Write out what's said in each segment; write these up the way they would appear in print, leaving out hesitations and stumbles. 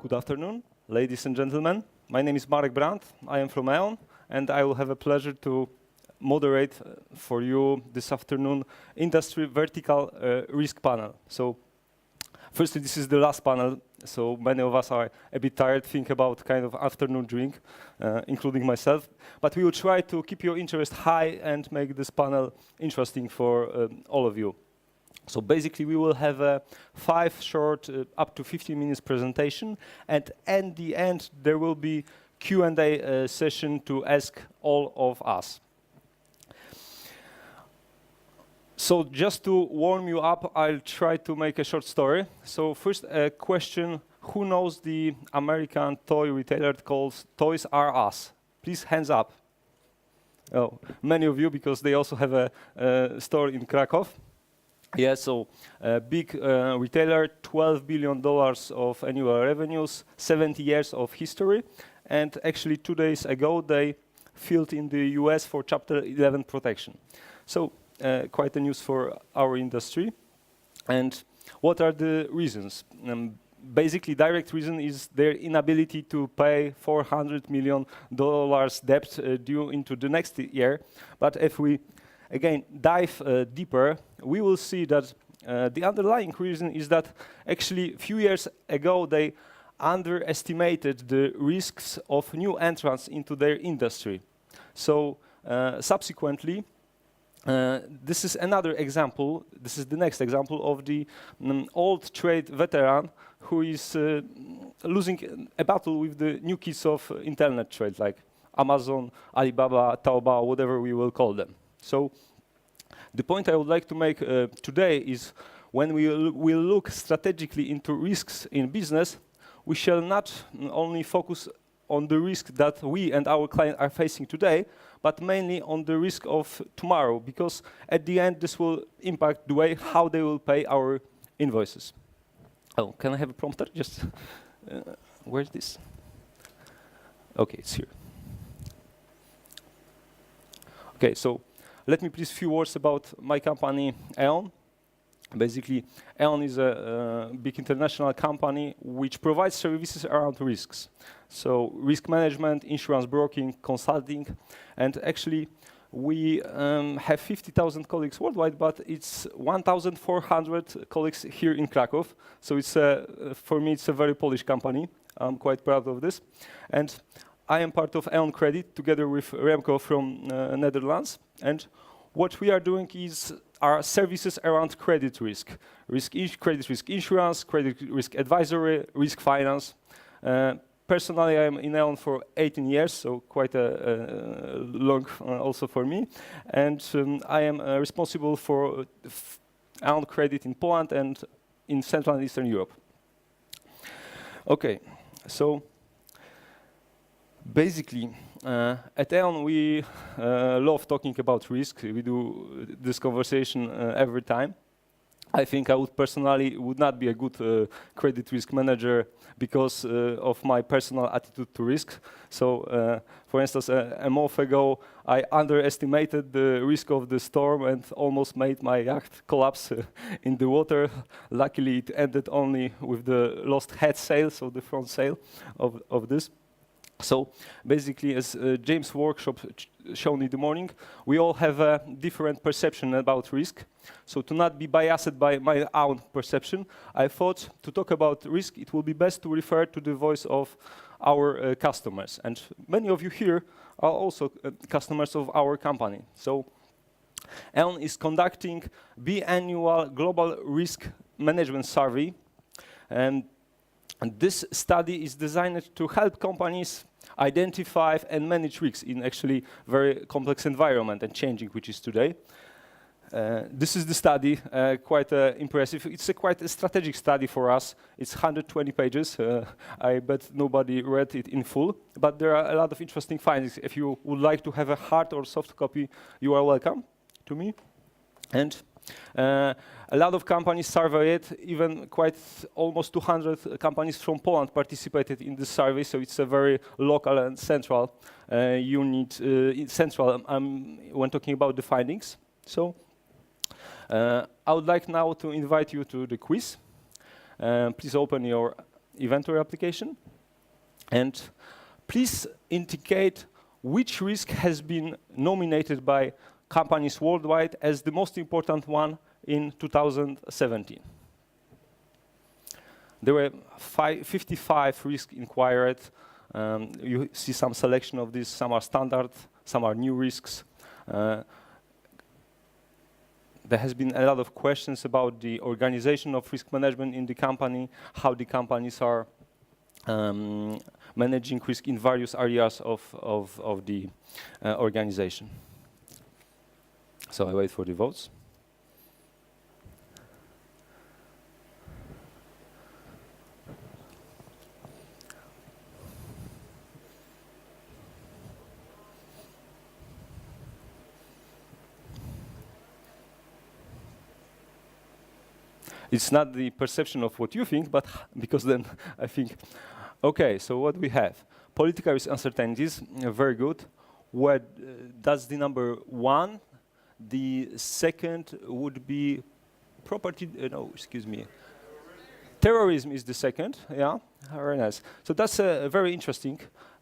Good afternoon, ladies and gentlemen. My name is Marek Brandt. I am from E.ON, and I will have a pleasure to moderate for you this afternoon industry vertical risk panel. So, firstly, this is the last panel, so many of us are a bit tired, think about kind of afternoon drink, including myself. But we will try to keep your interest high and make this panel interesting for all of you. So basically, we will have a 5 short, up to 15 minutes presentation, and at the end, there will be Q&A session to ask all of us. So just to warm you up, I'll try to make a short story. So first, a question: who knows the American toy retailer called Toys R Us? Please, hands up. Oh, many of you, because they also have a store in Krakow. Yeah, so big retailer, $12 billion of annual revenues, 70 years of history, and actually 2 days ago they filed in the US for Chapter 11 protection. So quite a news for our industry. And what are the reasons? Basically, direct reason is their inability to pay $400 million debt due into the next year. But if we again dive deeper, we will see that the underlying reason is that actually a few years ago they underestimated the risks of new entrants into their industry. So subsequently, this is another example, this is the next example of the old trade veteran who is losing a battle with the new kids of internet trade, like Amazon, Alibaba, Taobao, whatever we will call them. So the point I would like to make today is when we will look strategically into risks in business, we shall not only focus on the risk that we and our client are facing today, but mainly on the risk of tomorrow, because at the end this will impact the way how they will pay our invoices. Oh, can I have a prompter? Just, where's this? Okay, it's here. Okay, so let me please few words about my company, E.ON. Basically, E.ON is a big international company which provides services around risks. So risk management, insurance broking, consulting, and actually we have 50,000 colleagues worldwide, but it's 1,400 colleagues here in Krakow. So it's for me, it's a very Polish company. I'm quite proud of this. And I am part of E.ON Credit together with Remco from Netherlands. And what we are doing is our services around credit risk, credit risk insurance, credit risk advisory, risk finance. Personally, I am in E.ON for 18 years, so quite a long also for me. And I am responsible for E.ON Credit in Poland and in Central and Eastern Europe. Okay, so basically, at E.ON we love talking about risk. We do this conversation every time. I think I would personally not be a good credit risk manager because of my personal attitude to risk. So, for instance, a month ago, I underestimated the risk of the storm and almost made my yacht collapse in the water. Luckily, it ended only with the lost head sail, so the front sail of this. So basically, as James' workshop shown in the morning, we all have a different perception about risk. So to not be biased by my own perception, I thought to talk about risk, it will be best to refer to the voice of our customers. And many of you here are also customers of our company. So E.ON is conducting biannual global risk management survey. And this study is designed to help companies identify and manage risks in actually very complex environment and changing, which is today. This is the study, quite impressive. It's quite a strategic study for us. It's 120 pages. I bet nobody read it in full, but there are a lot of interesting findings. If you would like to have a hard or soft copy, you are welcome to me. And a lot of companies surveyed, even quite almost 200 companies from Poland participated in this survey, so it's a very local and central unit, when talking about the findings. So I would like now to invite you to the quiz. Please open your inventory application. And please indicate which risk has been nominated by companies worldwide as the most important one in 2017. There were 55 risks inquired. You see some selection of these. Some are standard, some are new risks. There has been a lot of questions about the organization of risk management in the company, how the companies are managing risk in various areas of the organization. So I wait for the votes. It's not the perception of what you think, but because then I think, okay, so what we have? Political risk uncertainties, very good. What that's the number one. The second would be property, no, excuse me. Terrorism is the second, yeah, very nice. So that's a very interesting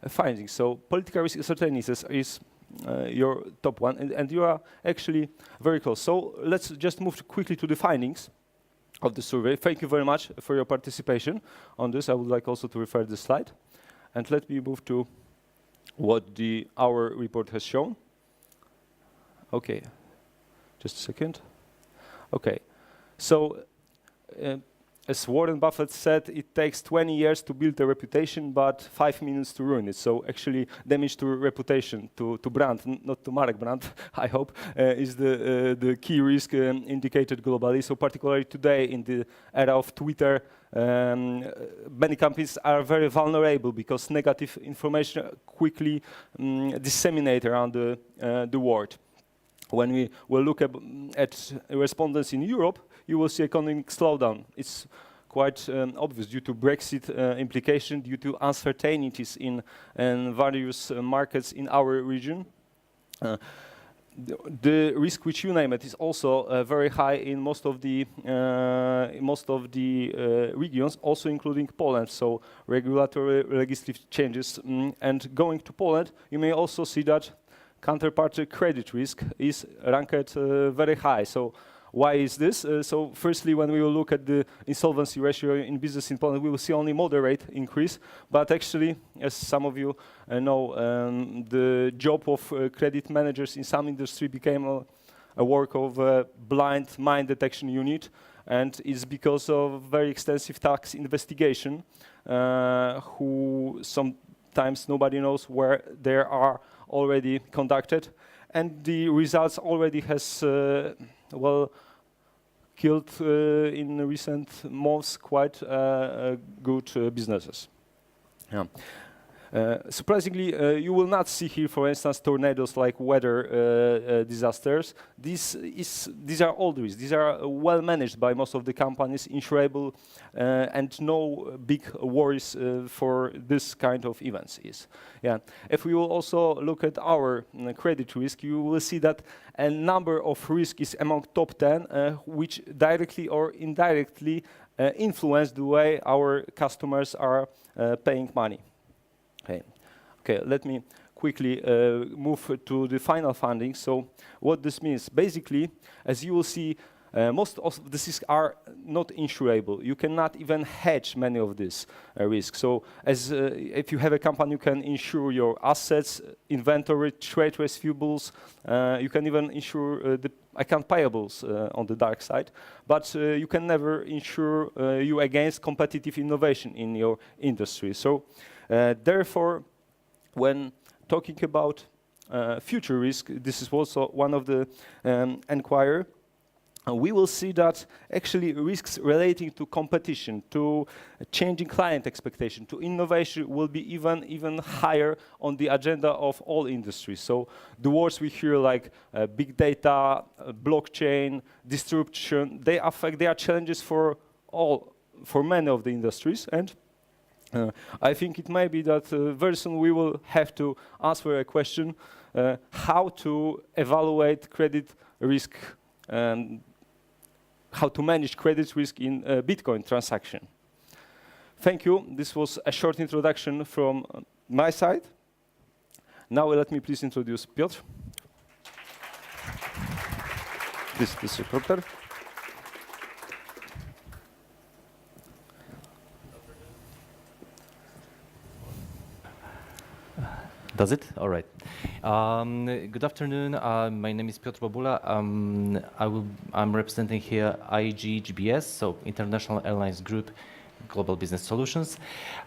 finding. So political risk uncertainties is your top one, and you are actually very close. So let's just move quickly to the findings of the survey. Thank you very much for your participation on this. I would like also to refer the slide. And let me move to what our report has shown. Okay, just a second. Okay, so as Warren Buffett said, it takes 20 years to build a reputation, but 5 minutes to ruin it. So actually, damage to reputation, to brand, not to Marek brand, I hope, is the key risk indicated globally. So particularly today, in the era of Twitter, many companies are very vulnerable because negative information quickly disseminate around the world. When we will look at respondents in Europe, you will see economic slowdown. It's quite obvious due to Brexit implication, due to uncertainties in various markets in our region. The risk, which you name it, is also very high in most of the regions, also including Poland. So regulatory legislative changes. And going to Poland, you may also see that counterparty credit risk is ranked very high. So why is this? So firstly, when we will look at the insolvency ratio in business in Poland, we will see only moderate increase. But actually, as some of you know, the job of credit managers in some industry became a work of a blind mine detection unit. And it's because of very extensive tax investigation, who sometimes nobody knows where they are already conducted. And the results already has, killed in recent months quite good businesses. Yeah. Surprisingly, you will not see here, for instance, tornadoes like weather disasters. These are old risks. These are well managed by most of the companies, insurable, and no big worries for this kind of events. Yeah. If we will also look at our credit risk, you will see that a number of risks is among top 10, which directly or indirectly influence the way our customers are paying money. Okay, let me quickly move to the final findings. So what this means, basically, as you will see, most of the risks are not insurable. You cannot even hedge many of these risks. So as if you have a company, you can insure your assets, inventory, trade receivables. You can even insure the account payables on the dark side. But you can never insure you against competitive innovation in your industry. So therefore, when talking about future risk, this is also one of the inquiry. We will see that actually risks relating to competition, to changing client expectation, to innovation will be even higher on the agenda of all industries. So the words we hear like big data, blockchain, disruption, they are challenges for many of the industries. And I think it may be that very soon we will have to answer a question, how to evaluate credit risk and how to manage credit risk in a Bitcoin transaction. Thank you. This was a short introduction from my side. Now let me please introduce Piotr. This is reporter. Does it? All right. Good afternoon. My name is Piotr Bobula. I'm representing here IAG GBS, so International Airlines Group, Global Business Solutions.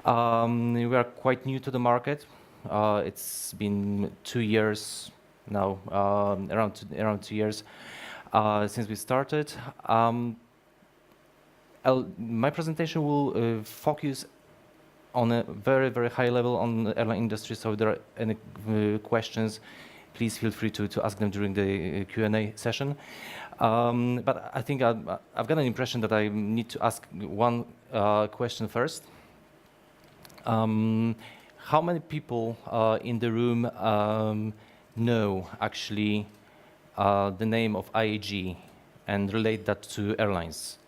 We are quite new to the market. It's been 2 years now, around 2 years since we started. My presentation will focus on a very, very high level on the airline industry. So if there are any questions, please feel free to ask them during the Q&A session. But I think I've got an impression that I need to ask one question first. How many people in the room know actually the name of IAG and relate that to airlines?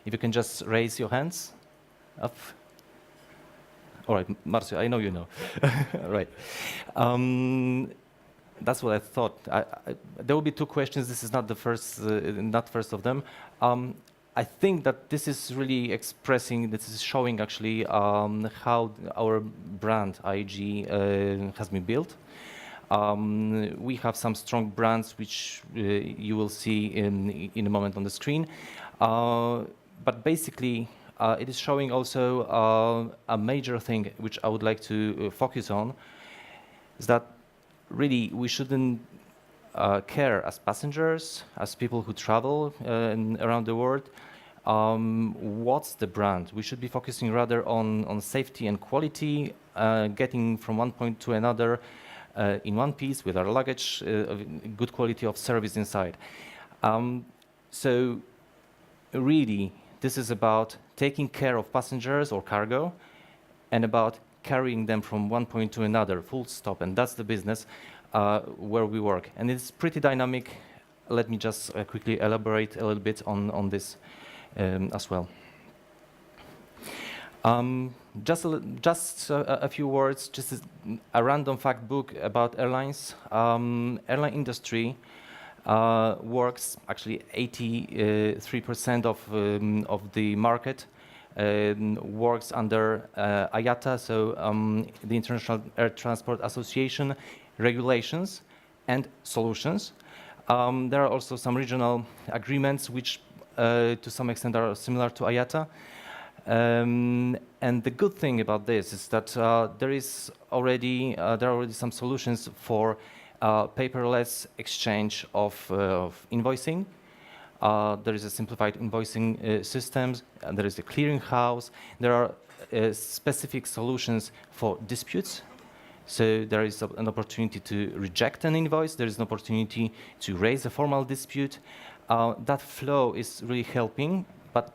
If you can just raise your hands up. All right, Marcio, I know you know. Right. That's what I thought. There will be 2 questions. This is not the first, not first of them. I think that this is really expressing, this is showing actually how our brand IAG has been built. We have some strong brands which you will see in a moment on the screen. But basically, it is showing also a major thing which I would like to focus on, is that really we shouldn't care as passengers, as people who travel around the world, what's the brand. We should be focusing rather on safety and quality, getting from one point to another in one piece with our luggage, good quality of service inside. So really, this is about taking care of passengers or cargo and about carrying them from one point to another, full stop. And that's the business where we work. And it's pretty dynamic. Let me just quickly elaborate a little bit on this as well. Just a few words, just a random fact book about airlines. Airline industry works actually 83% of the market works under IATA, so the International Air Transport Association regulations and solutions. There are also some regional agreements which to some extent are similar to IATA. And the good thing about this is that there are already some solutions for paperless exchange of invoicing. There is a simplified invoicing systems, and there is a clearinghouse. There are specific solutions for disputes. So there is an opportunity to reject an invoice. There is an opportunity to raise a formal dispute. That flow is really helping. But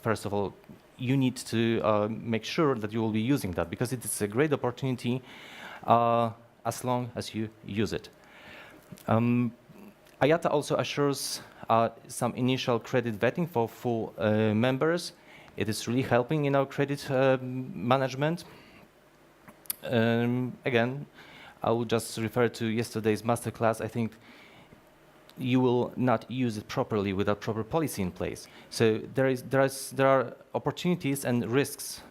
first of all, you need to make sure that you will be using that, because it is a great opportunity as long as you use it. IATA also assures some initial credit vetting for full members. It is really helping in our credit management. Again, I will just refer to yesterday's masterclass. I think you will not use it properly without proper policy in place. So there are opportunities and risks.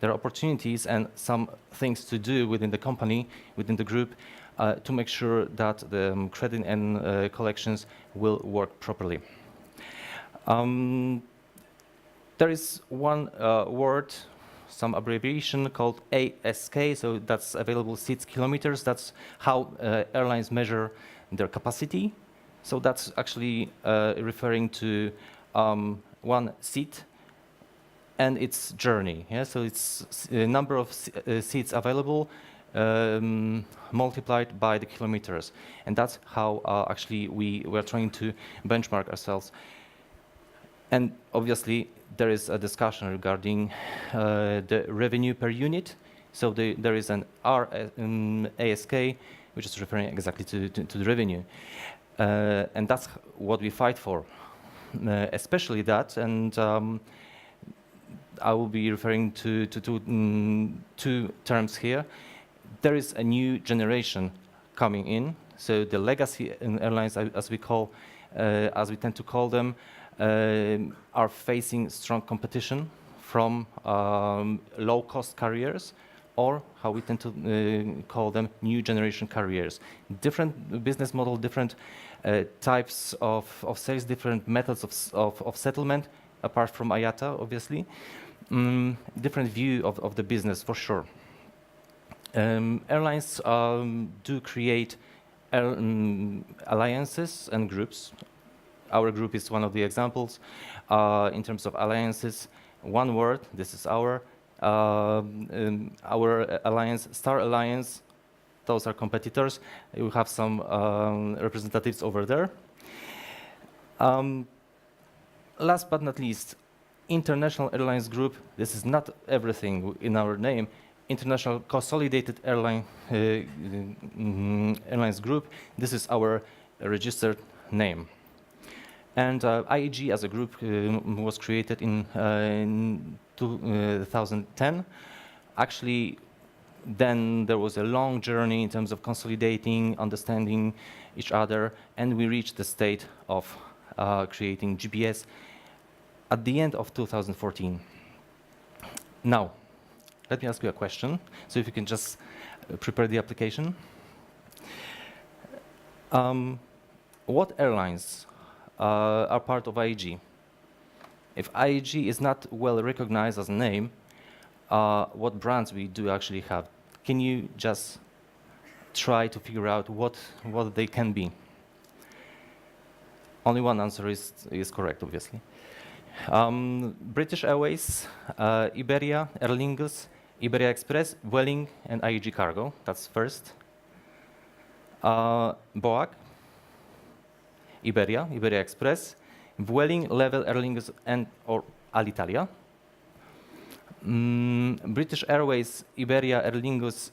There are opportunities and some things to do within the company, within the group, to make sure that the credit and collections will work properly. There is one word, some abbreviation called ASK, so that's available seats kilometers. That's how airlines measure their capacity. So that's actually referring to one seat and its journey. Yeah? So it's a number of seats available multiplied by the kilometers. And that's how actually we were trying to benchmark ourselves. And obviously, there is a discussion regarding the revenue per unit. So there is an ASK, which is referring exactly to the revenue. And that's what we fight for, especially that. And I will be referring to two terms here. There is a new generation coming in. So the legacy airlines, as we tend to call them, are facing strong competition from low-cost carriers, or how we tend to call them, new generation carriers. Different business model, different types of sales, different methods of settlement, apart from IATA, obviously. Different view of the business, for sure. Airlines do create alliances and groups. Our group is one of the examples. In terms of alliances, one word, this is our alliance, Star Alliance. Those are competitors. We have some representatives over there. Last but not least, International Airlines Group. This is not everything in our name. International Consolidated Airlines Group. This is our registered name. And IAG as a group was created in 2010. Actually, then there was a long journey in terms of consolidating, understanding each other, and we reached the state of creating GBS at the end of 2014. Now, let me ask you a question. So if you can just prepare the application. What airlines are part of IAG? If IAG is not well recognized as a name, what brands we do actually have? Can you just try to figure out what they can be? Only one answer is correct, obviously. British Airways, Iberia, Aer Lingus, Iberia Express, Vueling, and IAG Cargo. That's first. BOAC, Iberia, Iberia Express, Vueling, Level, Aer Lingus, and or Alitalia. British Airways, Iberia, Aer Lingus,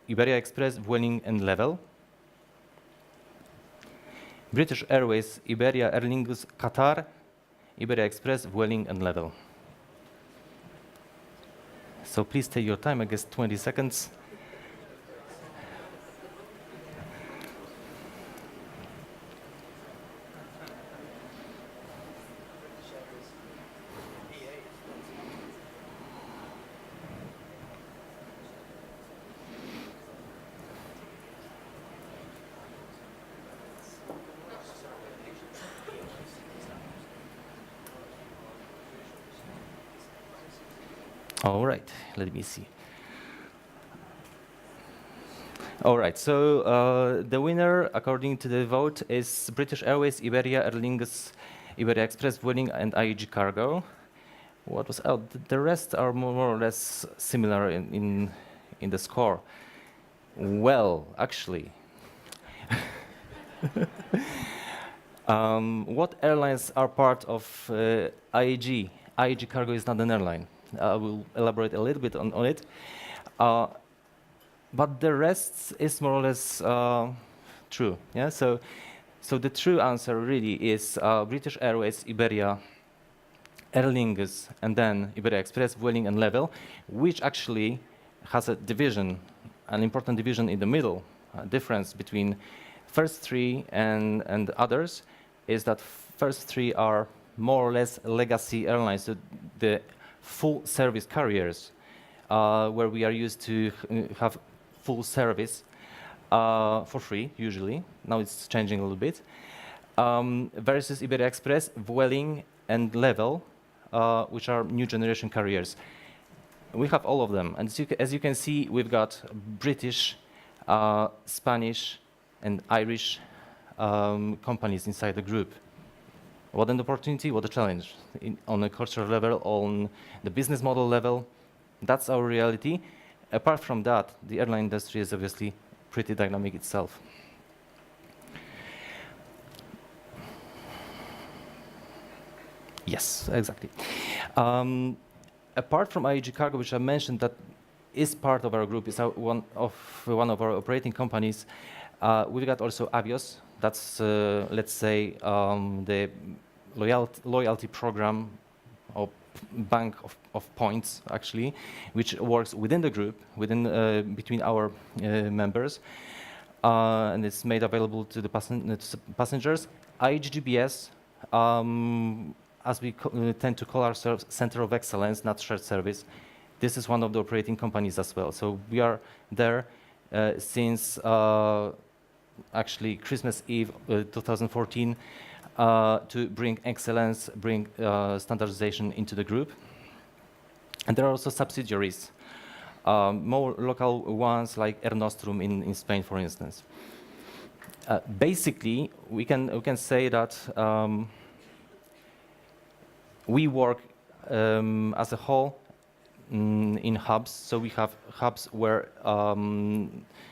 Iberia Express, Vueling, and Level. British Airways, Iberia, Aer Lingus, Qatar, Iberia Express, Vueling, and Level. So please take your time, I guess 20 seconds. All right, let me see. All right, so the winner, according to the vote, is British Airways, Iberia, Aer Lingus, Iberia Express, Vueling, and IAG Cargo. What was out? The rest are more or less similar in the score. Well, actually, what airlines are part of IAG? IAG Cargo is not an airline. I will elaborate a little bit on it. But the rest is more or less true. Yeah. So the true answer really is British Airways, Iberia, Aer Lingus, and then Iberia Express, Vueling, and Level, which actually has a division, an important division in the middle. Difference between first three and others is that first three are more or less legacy airlines. So the full service carriers, where we are used to have full service for free, usually. Now it's changing a little bit. Versus Iberia Express, Vueling, and Level, which are new generation carriers. We have all of them. And as you can see, we've got British, Spanish, and Irish companies inside the group. What an opportunity, what a challenge. On a cultural level, on the business model level, that's our reality. Apart from that, the airline industry is obviously pretty dynamic itself. Yes, exactly. Apart from IAG Cargo, which I mentioned that is part of our group, is one of our operating companies, we've got also Avios. That's, let's say, the loyalty program or bank of points, actually, which works within the group, between our members, and it's made available to the passengers. IHGBS, as we tend to call ourselves Center of Excellence, not shared service, this is one of the operating companies as well. So we are there since actually Christmas Eve 2014 to bring excellence, bring standardization into the group. And there are also subsidiaries, more local ones like Air Nostrum in Spain, for instance. Basically, we can say that we work as a whole in hubs. So we have hubs where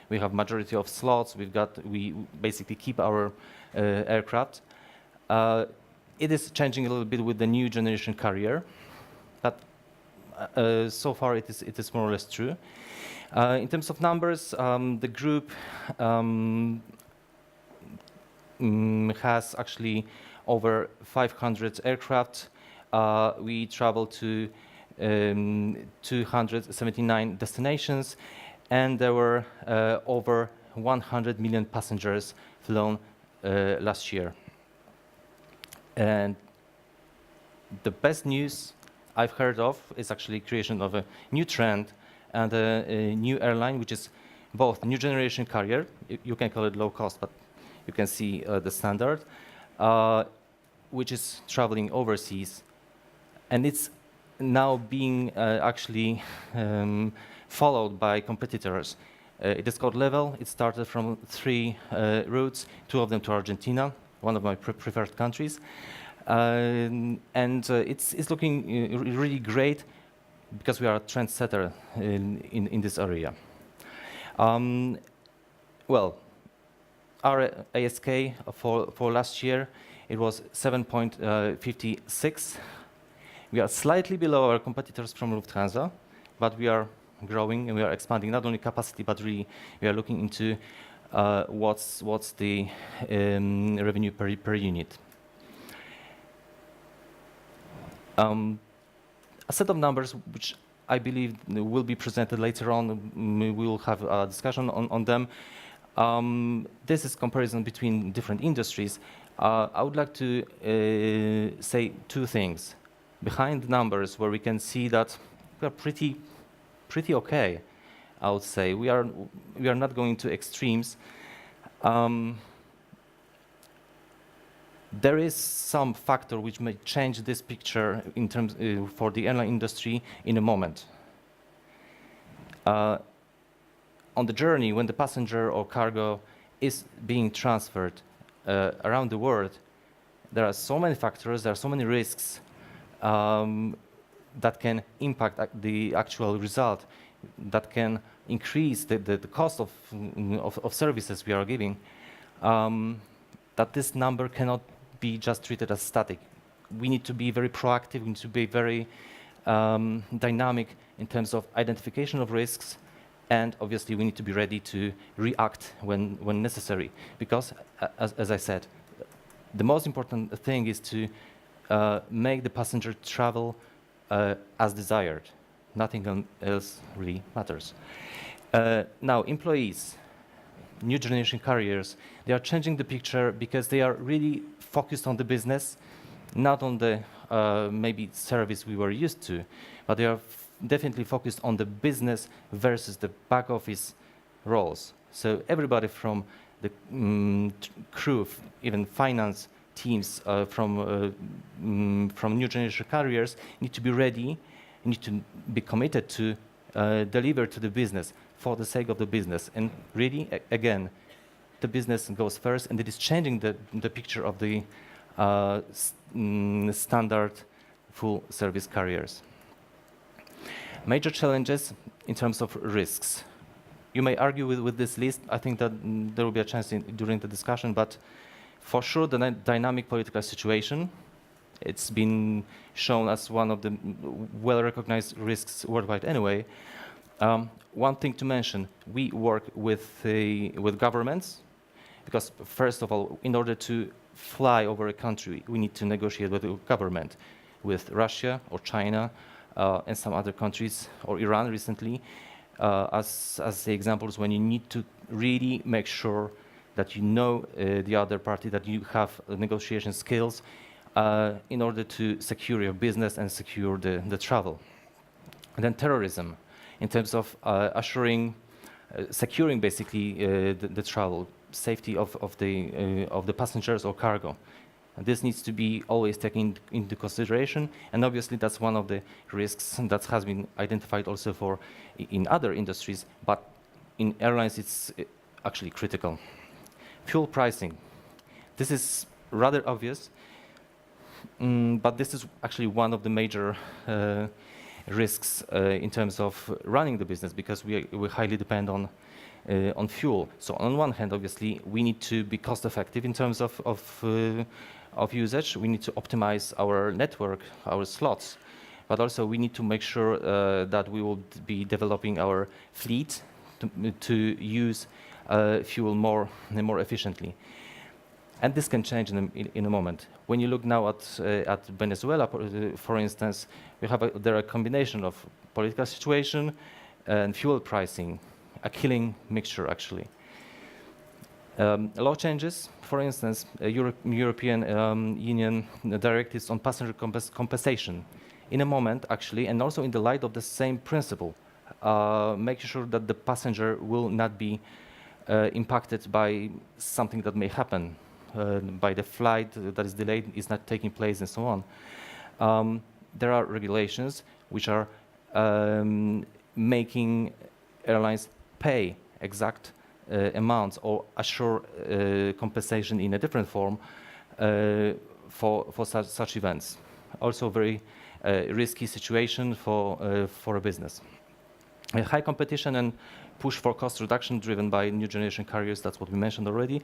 we have majority of slots. We basically keep our aircraft. It is changing a little bit with the new generation carrier, but so far it is more or less true. In terms of numbers, the group has actually over 500 aircraft. We travel to 279 destinations, and there were over 100 million passengers flown last year. And the best news I've heard of is actually creation of a new trend and a new airline, which is both new generation carrier, you can call it low cost, but you can see the standard, which is traveling overseas. And it's now being actually followed by competitors. It is called Level. It started from 3 routes, 2 of them to Argentina, one of my preferred countries. And it's looking really great because we are a trendsetter in this area. Well, our ASK for last year, it was 7.56. We are slightly below our competitors from Lufthansa, but we are growing and we are expanding not only capacity, but really we are looking into what's the revenue per unit. A set of numbers which I believe will be presented later on. We will have a discussion on them. This is comparison between different industries. I would like to say 2 things. Behind the numbers, where we can see that we are pretty okay, I would say. We are not going to extremes. There is some factor which may change this picture in terms for the airline industry in a moment. On the journey, when the passenger or cargo is being transferred around the world, there are so many factors, there are so many risks that can impact the actual result, that can increase the cost of services we are giving, that this number cannot be just treated as static. We need to be very proactive, we need to be very dynamic in terms of identification of risks, and obviously we need to be ready to react when necessary. Because, as I said, the most important thing is to make the passenger travel as desired. Nothing else really matters. Now, employees, new generation carriers, they are changing the picture because they are really focused on the business, not on the maybe service we were used to, but they are definitely focused on the business versus the back office roles. So everybody from the crew, even finance teams from new generation carriers need to be ready, need to be committed to deliver to the business for the sake of the business. And really, again, the business goes first, and it is changing the picture of the standard full service carriers. Major challenges in terms of risks. You may argue with this list. I think that there will be a chance during the discussion, but for sure the dynamic political situation, it's been shown as one of the well-recognized risks worldwide anyway. One thing to mention, we work with governments, because first of all, in order to fly over a country, we need to negotiate with the government. with Russia or China and some other countries, or Iran recently, as the examples when you need to really make sure that you know the other party, that you have negotiation skills in order to secure your business and secure the travel. And then terrorism, in terms of securing basically the travel, safety of the passengers or cargo. And this needs to be always taken into consideration, and obviously that's one of the risks that has been identified also in other industries, but in airlines it's actually critical. Fuel pricing. This is rather obvious, but this is actually one of the major risks in terms of running the business, because we highly depend on fuel. So on one hand, obviously, we need to be cost effective in terms of usage. We need to optimize our network, our slots, but also we need to make sure that we will be developing our fleet to use fuel more efficiently. And this can change in a moment. When you look now at Venezuela, for instance, we have there a combination of political situation and fuel pricing, a killing mixture actually. Law changes, for instance, European Union directives on passenger compensation. In a moment, actually, and also in the light of the same principle, making sure that the passenger will not be impacted by something that may happen, by the flight that is delayed, is not taking place, and so on. There are regulations which are making airlines pay exact amounts or assure compensation in a different form for such events. Also very risky situation for a business. High competition and push for cost reduction driven by new generation carriers, that's what we mentioned already.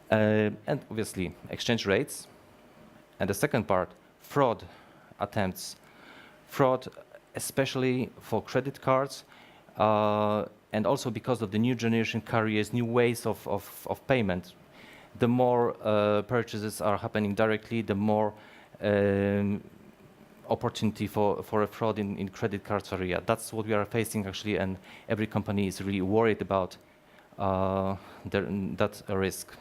And obviously exchange rates. And the second part, fraud attempts. Fraud, especially for credit cards, and also because of the new generation carriers, new ways of payment. The more purchases are happening directly, the more opportunity for a fraud in credit cards area. That's what we are facing actually, and every company is really worried about that risk.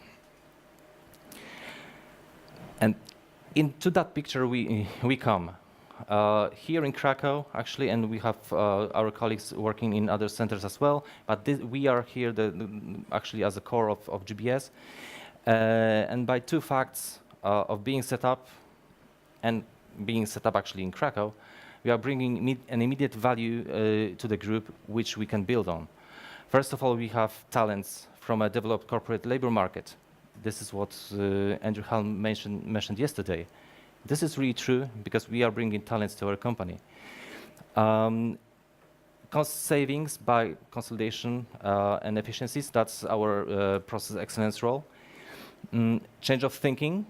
And into that picture we come. Here in Krakow, actually, and we have our colleagues working in other centers as well, but we are here actually as a core of GBS. And by two facts of being set up and being set up actually in Krakow, we are bringing an immediate value to the group which we can build on. First of all, we have talents from a developed corporate labor market. This is what Andrew Helm mentioned yesterday. This is really true because we are bringing talents to our company. Cost savings by consolidation and efficiencies, that's our process excellence role. Change of thinking,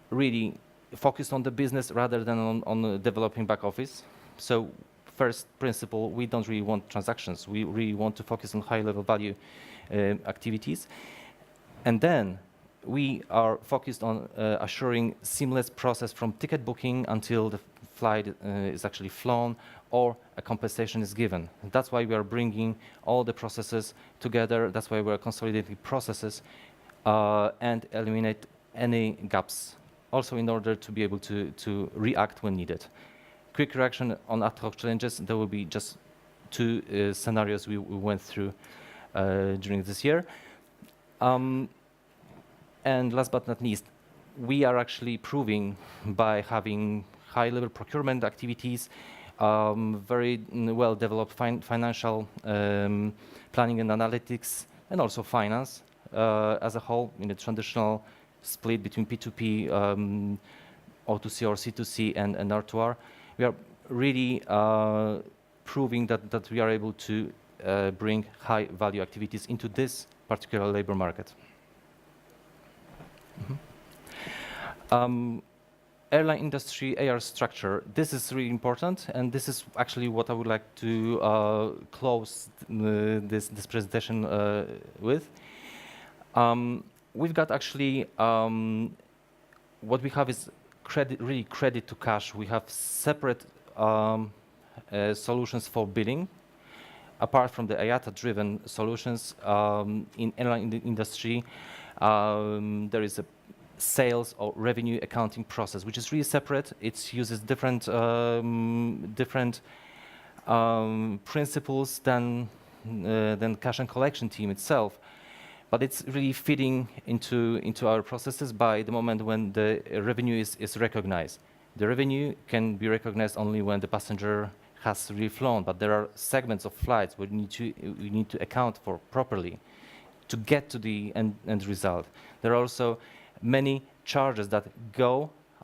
really focused on the business rather than on developing back office. So first principle, we don't really want transactions. We really want to focus on high level value activities. And then we are focused on assuring seamless process from ticket booking until the flight is actually flown or a compensation is given. That's why we are bringing all the processes together. That's why we are consolidating processes and eliminate any gaps, also in order to be able to react when needed. Quick reaction on ad hoc challenges. There will be just two scenarios we went through during this year. And last but not least, we are actually proving by having high-level procurement activities, very well-developed financial planning and analytics, and also finance as a whole in the traditional split between P2P, O2C or C2C, and R2R. We are really proving that we are able to bring high-value activities into this particular labor market. Airline industry AR structure. This is really important, and this is actually what I would like to close this presentation with. We've got actually what we have is credit to cash. We have separate solutions for billing. Apart from the IATA-driven solutions in airline industry, there is a sales or revenue accounting process, which is really separate. It uses different principles than cash and collection team itself. But it's really fitting into our processes by the moment when the revenue is recognized. The revenue can be recognized only when the passenger has really flown, but there are segments of flights we need to account for properly to get to the end result. There are also many charges that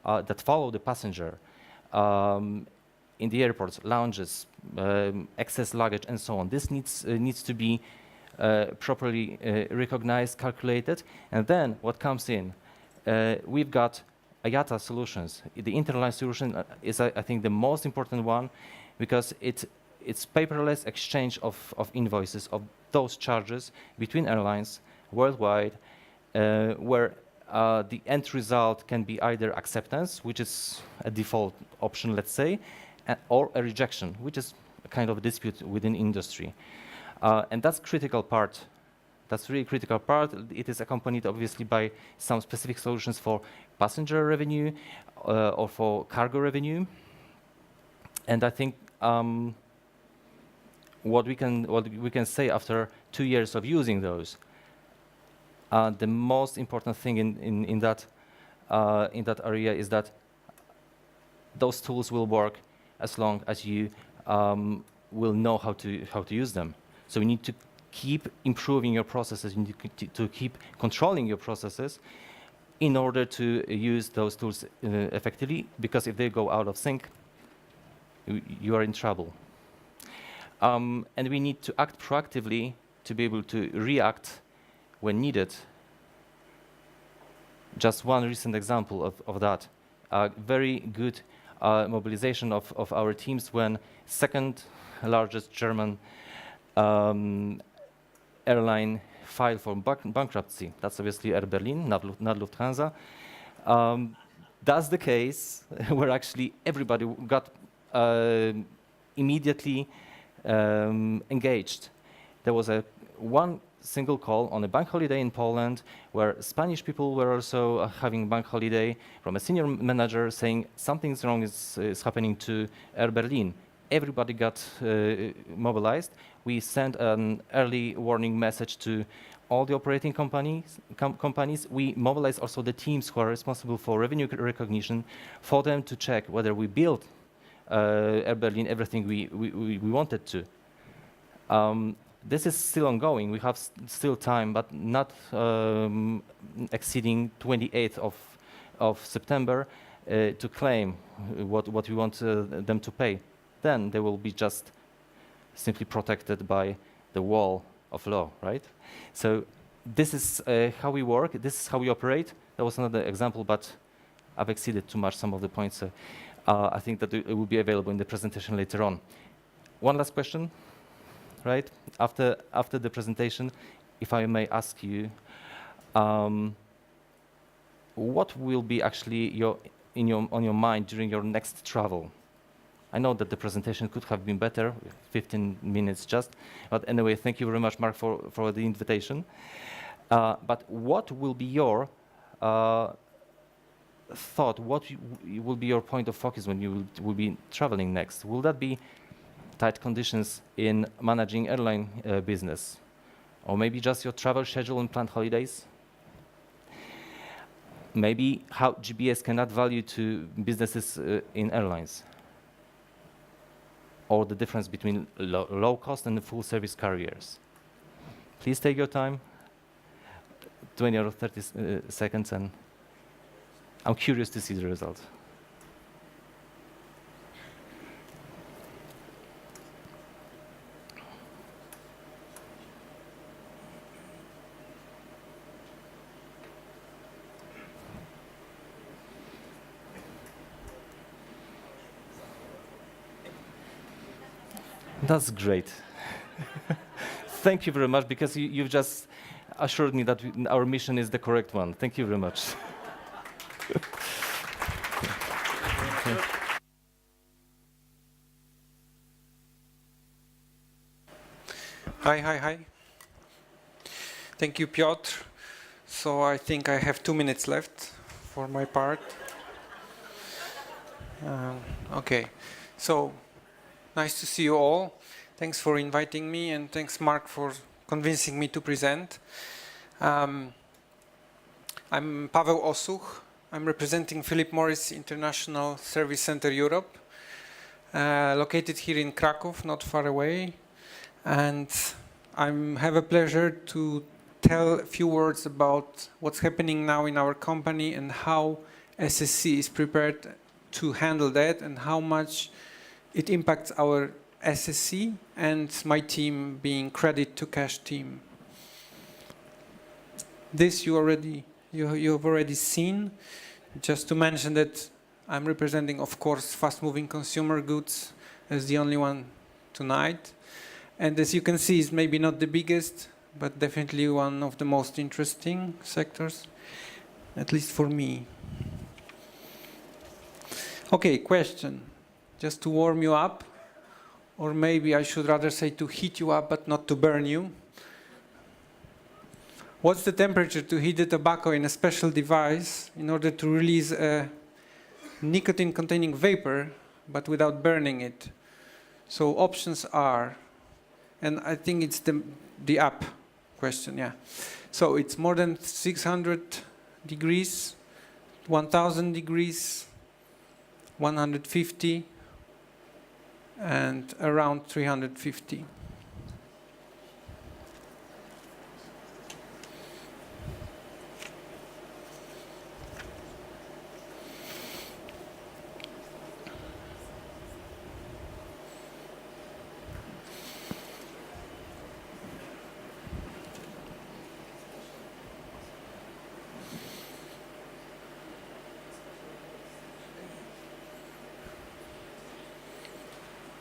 that follow the passenger in the airports, lounges, excess luggage, and so on. This needs to be properly recognized, calculated, and then what comes in? We've got IATA solutions. The interline solution is, I think, the most important one, because it's paperless exchange of invoices of those charges between airlines worldwide, where the end result can be either acceptance, which is a default option, let's say, or a rejection, which is a kind of dispute within industry. And that's critical part. That's really critical part. It is accompanied obviously by some specific solutions for passenger revenue or for cargo revenue. And I think what we can say after 2 years of using those, the most important thing in that area is that those tools will work as long as you will know how to use them. So you need to keep improving your processes. You need to keep controlling your processes in order to use those tools effectively. Because if they go out of sync, you are in trouble. And we need to act proactively to be able to react when needed. Just one recent example of that. Very good mobilization of our teams when second largest German airline filed for bankruptcy. That's obviously Air Berlin, not Lufthansa. That's the case where actually everybody got immediately engaged. There was one single call on a bank holiday in Poland where Spanish people were also having bank holiday from a senior manager saying something's wrong is happening to Air Berlin. Everybody got mobilized. We sent an early warning message to all the operating companies. We mobilized also the teams who are responsible for revenue recognition for them to check whether we built Air Berlin everything we wanted to. This is still ongoing. We have still time, but not exceeding 28th of September to claim what we want them to pay. Then they will be just simply protected by the wall of law, right? So this is how we work. This is how we operate. That was another example, but I've exceeded too much some of the points. I think that it will be available in the presentation later on. One last question, right? After the presentation, if I may ask you, what will be actually on your mind during your next travel? I know that the presentation could have been better, 15 minutes just, but anyway, thank you very much, Mark, for the invitation. But what will be your thought? What will be your point of focus when you will be traveling next? Will that be tight conditions in managing airline business? Or maybe just your travel schedule and planned holidays? Maybe how GBS can add value to businesses in airlines? Or the difference between low cost and the full service carriers? Please take your time, 20 or 30 seconds, and I'm curious to see the result. That's great. Thank you very much, because you've just assured me that our mission is the correct one. Thank you very much. Hi. Thank you, Piotr. So I think I have 2 minutes left for my part. Okay, so nice to see you all. Thanks for inviting me, and thanks, Mark, for convincing me to present. I'm Paweł Osuch. I'm representing Philip Morris International Service Center Europe, located here in Kraków, not far away. And I have a pleasure to tell a few words about what's happening now in our company and how SSC is prepared to handle that and how much it impacts our SSC and my team, being Credit to Cash team. This you've already seen. Just to mention that I'm representing, of course, fast-moving consumer goods as the only one tonight. And as you can see, it's maybe not the biggest, but definitely one of the most interesting sectors, at least for me. Okay, question. Just to warm you up, or maybe I should rather say to heat you up, but not to burn you. What's the temperature to heat the tobacco in a special device in order to release a nicotine-containing vapor, but without burning it? So options are, and I think it's the up question, yeah. So it's more than 600 degrees, 1000 degrees, 150, and around 350.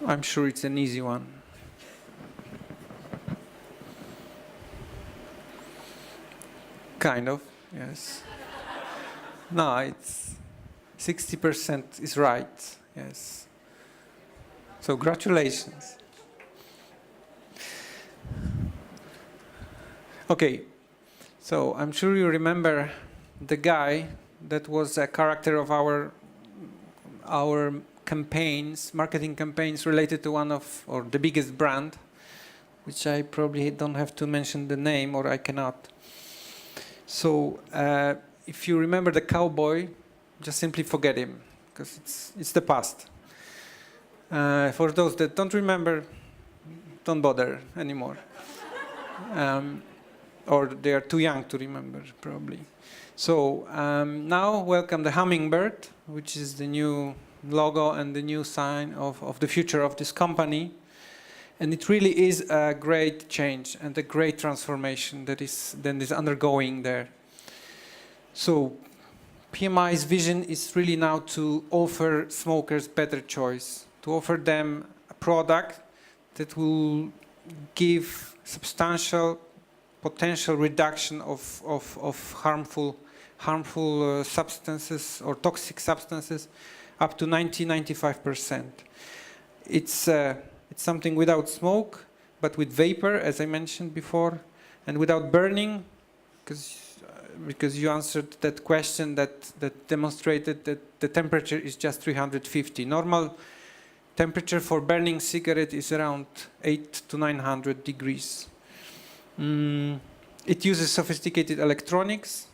I'm sure it's an easy one. Kind of, yes. No, it's 60% is right, yes. So congratulations. Okay, so I'm sure you remember the guy that was a character of our campaigns, marketing campaigns related to one of, or the biggest brand, which I probably don't have to mention the name, or I cannot. So if you remember the cowboy, just simply forget him, because it's the past. For those that don't remember, don't bother anymore. Or they are too young to remember, probably. So now welcome the hummingbird, which is the new logo and the new sign of the future of this company. And it really is a great change and a great transformation that is undergoing there. So PMI's vision is really now to offer smokers better choice, to offer them a product that will give substantial potential reduction of harmful substances or toxic substances up to 90–95%. It's something without smoke, but with vapor, as I mentioned before, and without burning, because you answered that question that demonstrated that the temperature is just 350. Normal temperature for burning cigarette is around 800 to 900 degrees. It uses sophisticated electronics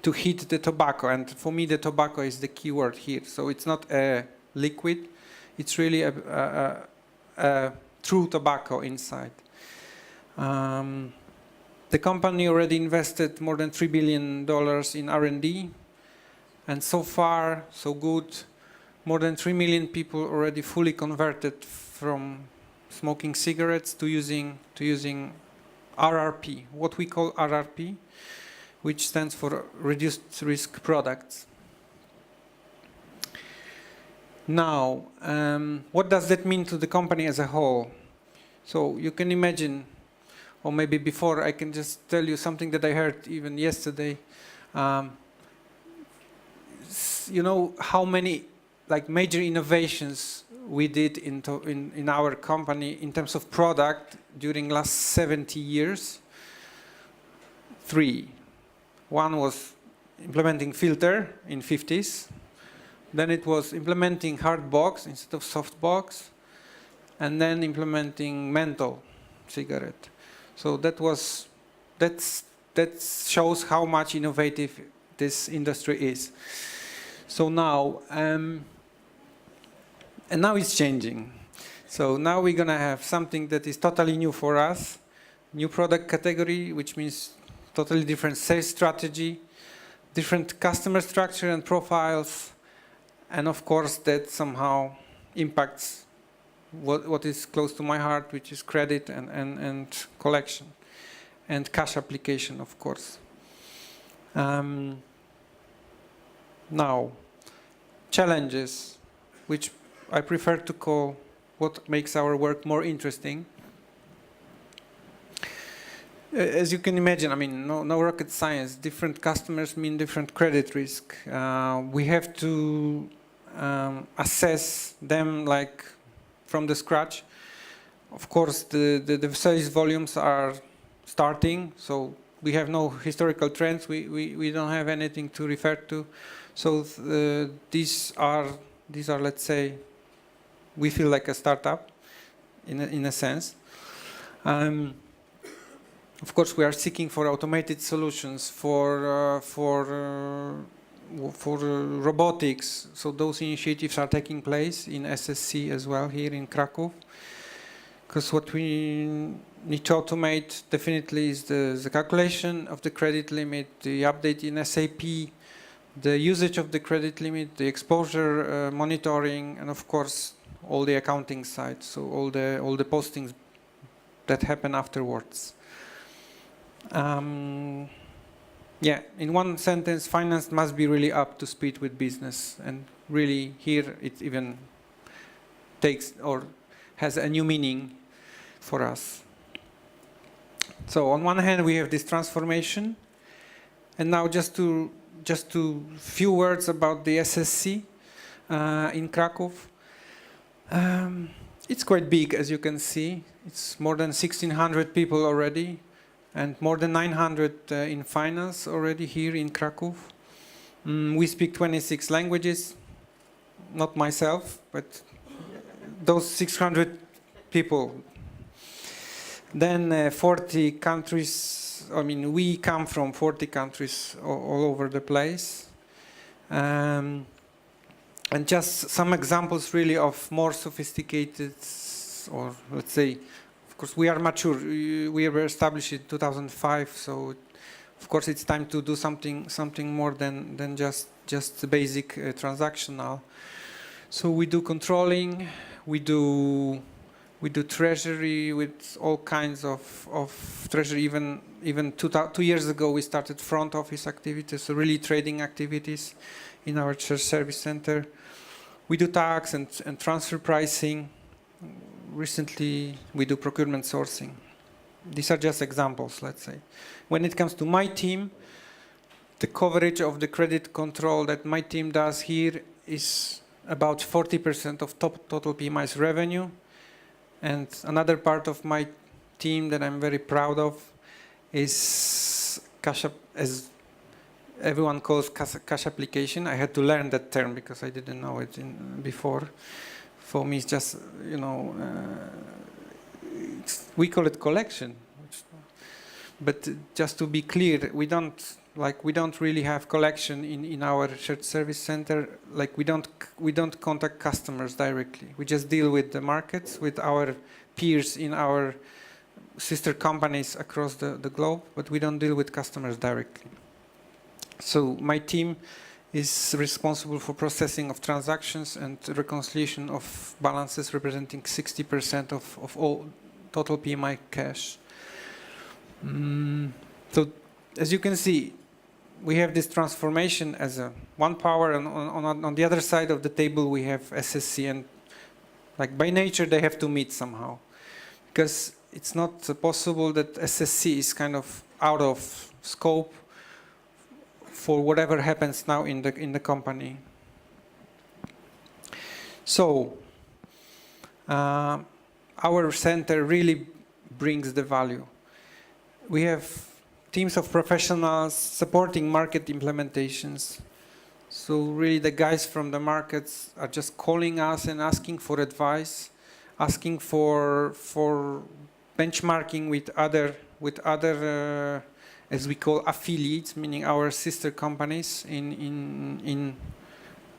to heat the tobacco, and for me the tobacco is the key word here. So it's not a liquid, it's really a true tobacco inside. The company already invested more than $3 billion in R&D, and so far so good. More than 3 million people already fully converted from smoking cigarettes to using RRP, what we call RRP, which stands for reduced risk products. Now, what does that mean to the company as a whole? So you can imagine, or maybe before, I can just tell you something that I heard even yesterday. you know how many like major innovations we did in our company in terms of product during last 70 years? 3. One was implementing filter in 50s. Then it was implementing hard box instead of soft box. And then implementing menthol cigarette. So that shows how much innovative this industry is. So now, and now it's changing. So now we're gonna have something that is totally new for us, new product category, which means totally different sales strategy, different customer structure and profiles, and of course that somehow impacts what is close to my heart, which is credit and collection, and cash application, of course. Now, challenges, which I prefer to call what makes our work more interesting. As you can imagine, I mean, no rocket science. Different customers mean different credit risk. We have to assess them like from the scratch. Of course, the sales volumes are starting, so we have no historical trends. We don't have anything to refer to. So these are, let's say, we feel like a startup in a sense. Of course, we are seeking for automated solutions for robotics. So those initiatives are taking place in SSC as well here in Kraków. Because what we need to automate definitely is the calculation of the credit limit, the update in SAP, the usage of the credit limit, the exposure monitoring, and of course all the accounting side. So all the postings that happen afterwards. Yeah, in one sentence, finance must be really up to speed with business, and really here it even takes or has a new meaning for us. So on one hand we have this transformation, and now just to few words about the SSC in Kraków. It's quite big, as you can see. It's more than 1,600 people already, and more than 900 in finance already here in Kraków. We speak 26 languages, not myself, but those 600 people. Then 40 countries, I mean, we come from 40 countries all over the place. And just some examples really of more sophisticated, or let's say, of course, we are mature. We were established in 2005, so of course it's time to do something more than just the basic transactional. So we do controlling, we do treasury with all kinds of treasury. Even 2 years ago we started front office activities, so really trading activities in our shared service center. We do tax and transfer pricing. Recently, we do procurement sourcing. These are just examples, let's say. When it comes to my team, the coverage of the credit control that my team does here is about 40% of total PMI's revenue. And another part of my team that I'm very proud of is cash, as everyone calls cash application. I had to learn that term because I didn't know it before. For me, it's just, you know, we call it collection. But just to be clear, we don't really have collection in our shared service center. Like we don't contact customers directly. We just deal with the markets, with our peers in our sister companies across the globe, but we don't deal with customers directly. So my team is responsible for processing of transactions and reconciliation of balances representing 60% of all total PMI cash. So as you can see, we have this transformation as a one power, and on the other side of the table we have SSC, and like by nature they have to meet somehow, because it's not possible that SSC is kind of out of scope for whatever happens now in the company. So our center really brings the value. We have teams of professionals supporting market implementations. So really the guys from the markets are just calling us and asking for advice, asking for benchmarking with other as we call affiliates, meaning our sister companies in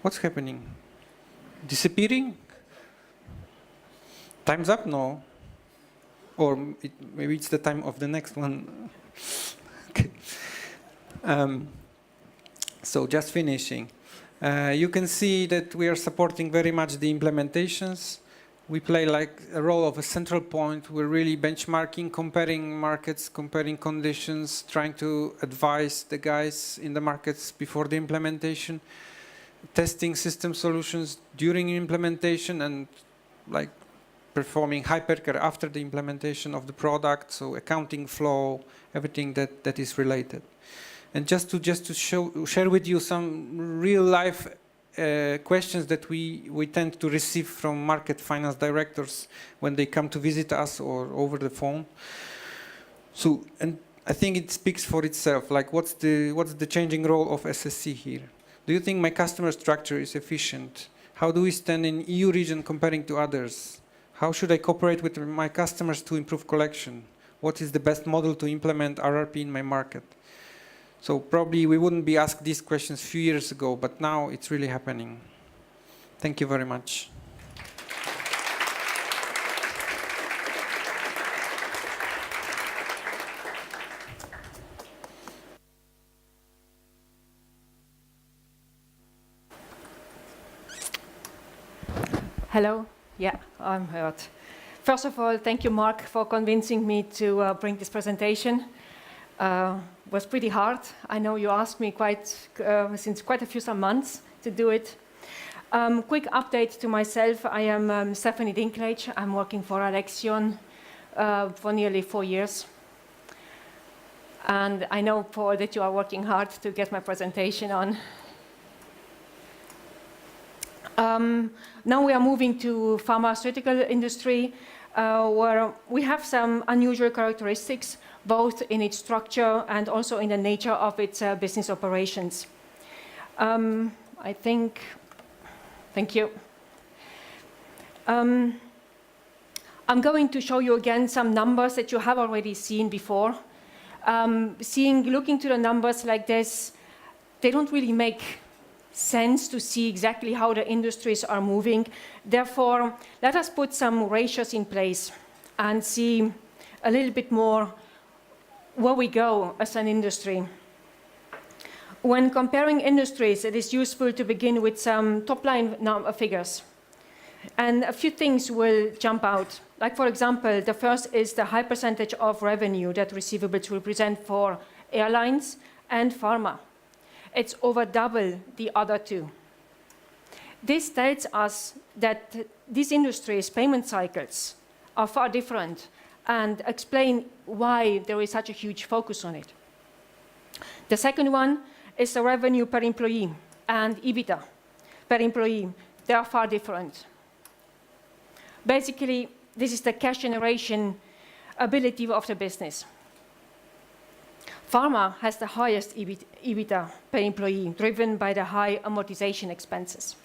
what's happening? Disappearing? Time's up? No. Or maybe it's the time of the next one. Okay. So just finishing. You can see that we are supporting very much the implementations. We play like a role of a central point. We're really benchmarking, comparing markets, comparing conditions, trying to advise the guys in the markets before the implementation, testing system solutions during implementation, and like performing hypercare after the implementation of the product, so accounting flow, everything that is related. And just to share with you some real life questions that we tend to receive from market finance directors when they come to visit us or over the phone. So, and I think it speaks for itself. Like, what's the changing role of SSC here? Do you think my customer structure is efficient? How do we stand in EU region comparing to others? How should I cooperate with my customers to improve collection? What is the best model to implement RRP in my market? So probably we wouldn't be asked these questions a few years ago, but now it's really happening. Thank you very much. Hello. Yeah, I'm heard. First of all, thank you, Mark, for convincing me to bring this presentation. Was pretty hard. I know you asked me since quite a few months to do it. Quick update to myself. I am Stephanie Dinklage. I'm working for Alexion for nearly 4 years. And I know, Paul, that you are working hard to get my presentation on. Now we are moving to pharmaceutical industry, where we have some unusual characteristics, both in its structure and also in the nature of its business operations. Thank you. I'm going to show you again some numbers that you have already seen before. Looking to the numbers like this, they don't really make sense to see exactly how the industries are moving. Therefore, let us put some ratios in place and see a little bit more where we go as an industry. When comparing industries, it is useful to begin with some top-line figures. And a few things will jump out. Like, for example, the first is the high percentage of revenue that receivables represent for airlines and pharma. It's over double the other two. This tells us that these industries' payment cycles are far different and explain why there is such a huge focus on it. The second one is the revenue per employee and EBITDA per employee. They are far different. Basically, this is the cash generation ability of the business. Pharma has the highest EBITDA per employee, driven by the high amortization expenses.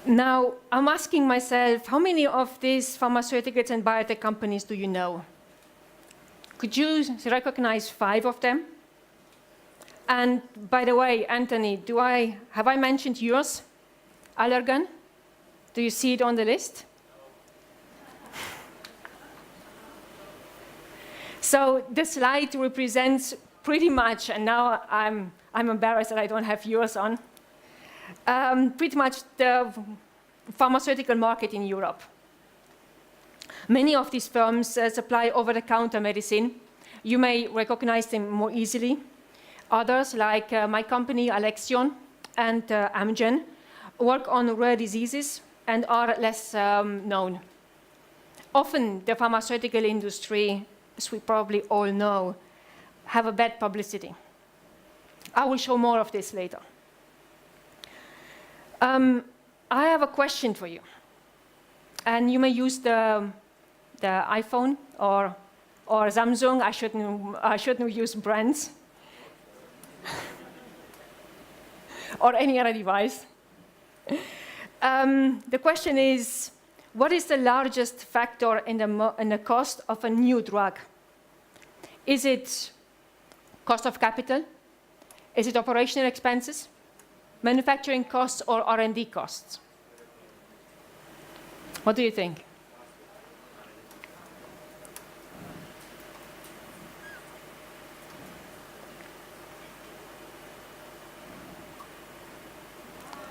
Now, I'm asking myself, how many of these pharmaceuticals and biotech companies do you know? Could you recognize 5 of them? And by the way, Anthony, have I mentioned yours? Allergan? Do you see it on the list? So the slide represents pretty much, and now I'm embarrassed that I don't have yours on, pretty much the pharmaceutical market in Europe. Many of these firms supply over-the-counter medicine. You may recognize them more easily. Others, like my company, Alexion, and Amgen, work on rare diseases and are less known. Often, the pharmaceutical industry, as we probably all know, have a bad publicity. I will show more of this later. I have a question for you. And you may use the iPhone or Samsung. I shouldn't use brands. Or any other device. The question is, what is the largest factor in the cost of a new drug? Is it cost of capital? Is it operational expenses, manufacturing costs, or R&D costs? What do you think?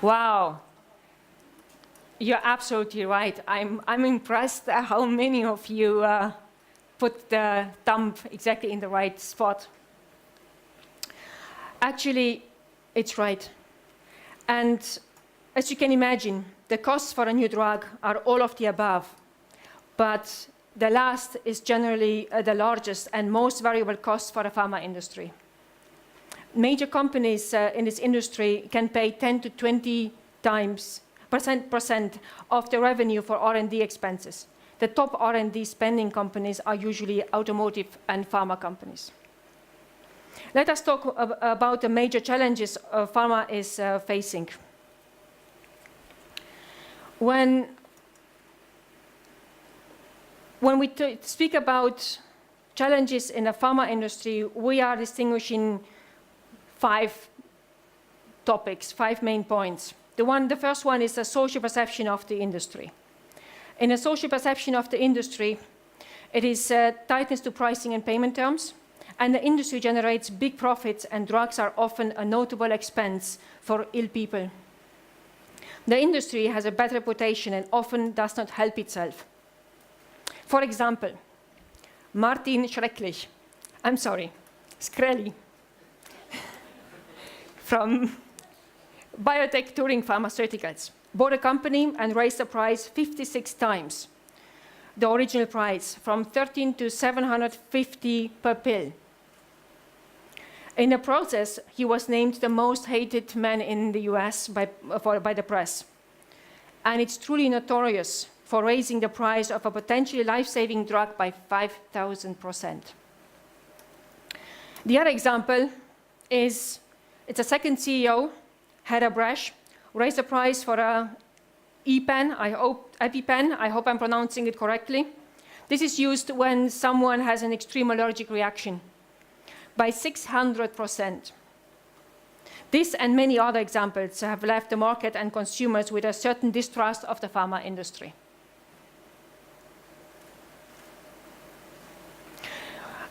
Wow. You're absolutely right. I'm impressed at how many of you put the thumb exactly in the right spot. Actually, it's right. And as you can imagine, the costs for a new drug are all of the above. But the last is generally the largest and most variable cost for the pharma industry. Major companies in this industry can pay 10 to 20 percent of the revenue for R&D expenses. The top R&D spending companies are usually automotive and pharma companies. Let us talk about the major challenges pharma is facing. When we speak about challenges in the pharma industry, we are distinguishing 5 topics, 5 main points. The first one is the social perception of the industry. In the social perception of the industry, it is tightness to pricing and payment terms, and the industry generates big profits, and drugs are often a notable expense for ill people. The industry has a bad reputation and often does not help itself. For example, Martin Shkreli from Biotech Turing Pharmaceuticals bought a company and raised the price 56 times the original price, from 13 to 750 per pill. In the process, he was named the most hated man in the US by the press. And it's truly notorious for raising the price of a potentially life-saving drug by 5,000%. The other example is, it's a second CEO, Heather Brash, raised the price for a EpiPen, I hope I'm pronouncing it correctly. This is used when someone has an extreme allergic reaction, by 600%. This and many other examples have left the market and consumers with a certain distrust of the pharma industry.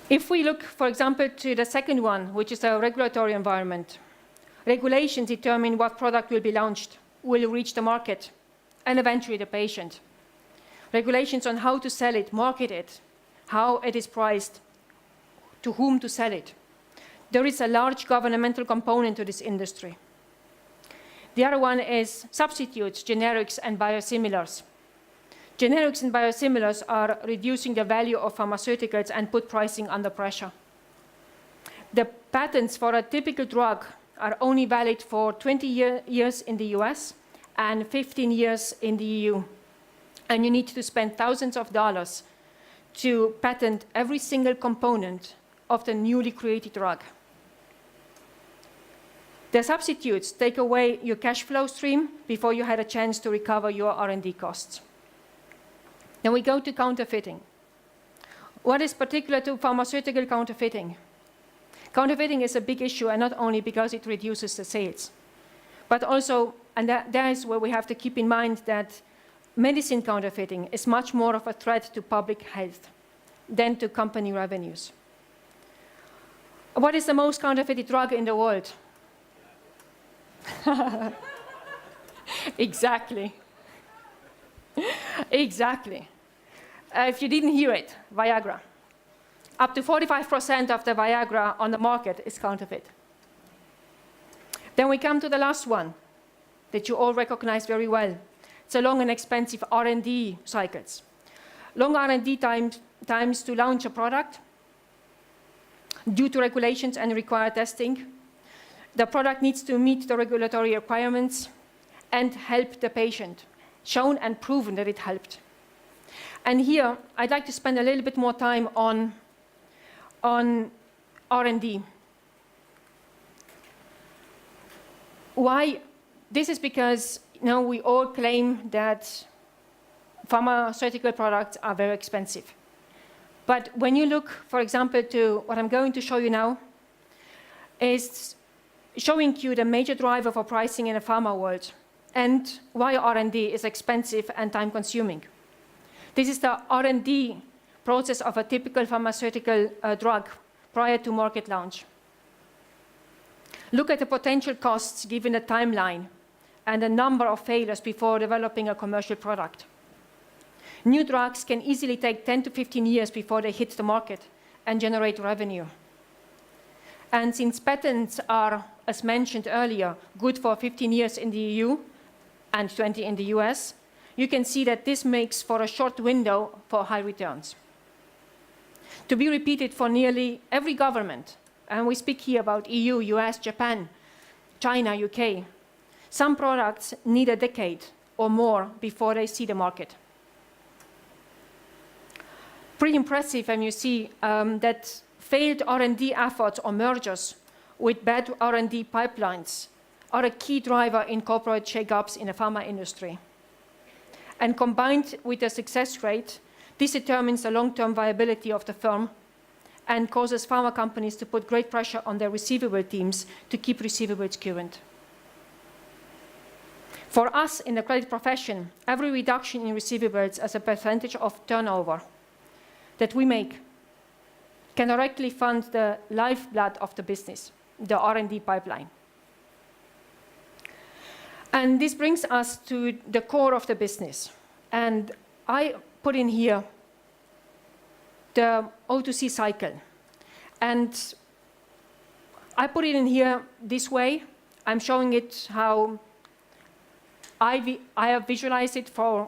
If we look, for example, to the second one, which is the regulatory environment, regulations determine what product will be launched, will reach the market, and eventually the patient. Regulations on how to sell it, market it, how it is priced, to whom to sell it. There is a large governmental component to this industry. The other one is substitutes, generics, and biosimilars. Generics and biosimilars are reducing the value of pharmaceuticals and put pricing under pressure. The patents for a typical drug are only valid for 20 years in the US and 15 years in the EU. And you need to spend thousands of dollars to patent every single component of the newly created drug. The substitutes take away your cash flow stream before you had a chance to recover your R&D costs. Then we go to counterfeiting. What is particular to pharmaceutical counterfeiting? Counterfeiting is a big issue, and not only because it reduces the sales, but also, and that is where we have to keep in mind that medicine counterfeiting is much more of a threat to public health than to company revenues. What is the most counterfeited drug in the world? Exactly. Exactly. If you didn't hear it, Viagra. Up to 45% of the Viagra on the market is counterfeit. Then we come to the last one that you all recognize very well. It's a long and expensive R&D cycles. Long R&D times to launch a product due to regulations and required testing. The product needs to meet the regulatory requirements and help the patient, shown and proven that it helped. And here, I'd like to spend a little bit more time on R&D. Why? This is because we all claim that pharmaceutical products are very expensive. But when you look, for example, to what I'm going to show you now, is showing you the major driver for pricing in the pharma world and why R&D is expensive and time-consuming. This is the R&D process of a typical pharmaceutical drug prior to market launch. Look at the potential costs given the timeline and the number of failures before developing a commercial product. New drugs can easily take 10 to 15 years before they hit the market and generate revenue. And since patents are, as mentioned earlier, good for 15 years in the EU and 20 in the US, you can see that this makes for a short window for high returns. To be repeated for nearly every government, and we speak here about EU, US, Japan, China, UK, some products need a decade or more before they see the market. Pretty impressive when you see that failed R&D efforts or mergers with bad R&D pipelines are a key driver in corporate shake-ups in the pharma industry. And combined with the success rate, this determines the long-term viability of the firm and causes pharma companies to put great pressure on their receivable teams to keep receivables current. For us in the credit profession, every reduction in receivables as a percentage of turnover that we make can directly fund the lifeblood of the business, the R&D pipeline. And this brings us to the core of the business. And I put in here the O2C cycle. And I put it in here this way. I'm showing it how I have visualized it for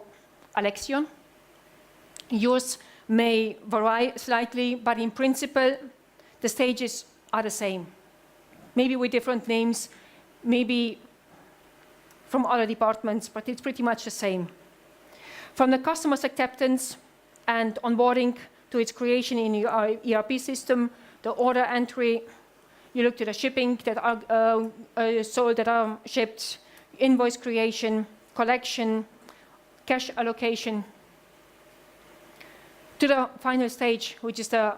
Alexion. Yours may vary slightly, but in principle, the stages are the same. Maybe with different names, maybe from other departments, but it's pretty much the same. From the customer's acceptance and onboarding to its creation in your ERP system, the order entry, you look to the shipping that are sold, that are shipped, invoice creation, collection, cash allocation, to the final stage, which is the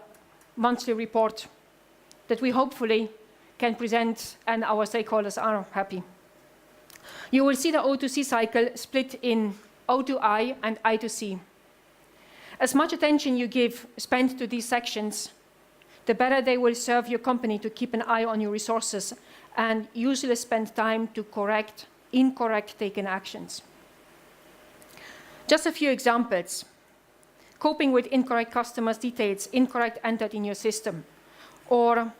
monthly report that we hopefully can present and our stakeholders are happy. You will see the O2C cycle split in O2I and I2C. As much attention you spend to these sections, the better they will serve your company to keep an eye on your resources and usually spend time to correct incorrect taken actions. Just a few examples. Coping with incorrect customers' details, incorrect entered in your system, or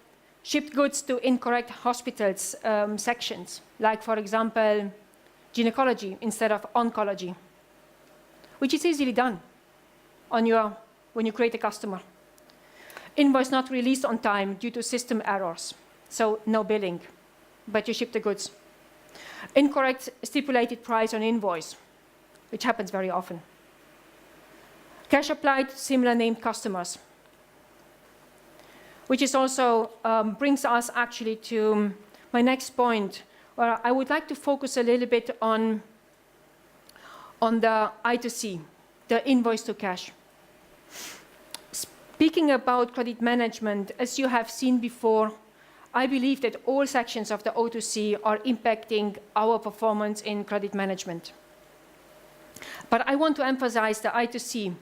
shipped goods to incorrect hospitals sections, like, for example, gynecology instead of oncology, which is easily done when you create a customer. Invoice not released on time due to system errors, so no billing, but you ship the goods. Incorrect stipulated price on invoice, which happens very often. Cash applied to similar named customers, which is also brings us actually to my next point, where I would like to focus a little bit on the I2C, the invoice to cash. Speaking about credit management, as you have seen before, I believe that all sections of the O2C are impacting our performance in credit management. But I want to emphasize the I2C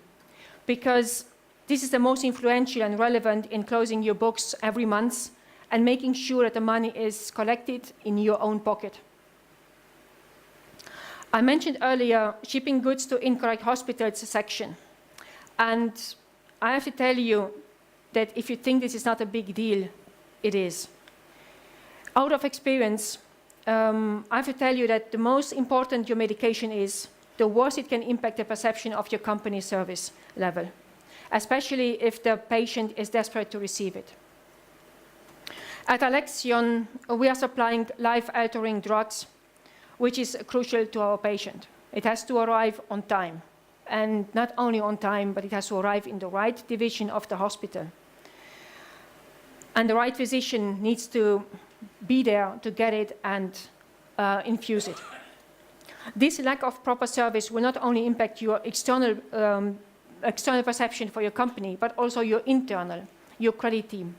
because this is the most influential and relevant in closing your books every month and making sure that the money is collected in your own pocket. I mentioned earlier shipping goods to incorrect hospitals section. And I have to tell you that if you think this is not a big deal, it is. Out of experience, I have to tell you that the most important your medication is, the worse it can impact the perception of your company's service level, especially if the patient is desperate to receive it. At Alexion, we are supplying life-altering drugs, which is crucial to our patient. It has to arrive on time. And not only on time, but it has to arrive in the right division of the hospital. And the right physician needs to be there to get it and infuse it. This lack of proper service will not only impact your external perception for your company, but also your internal, your credit team.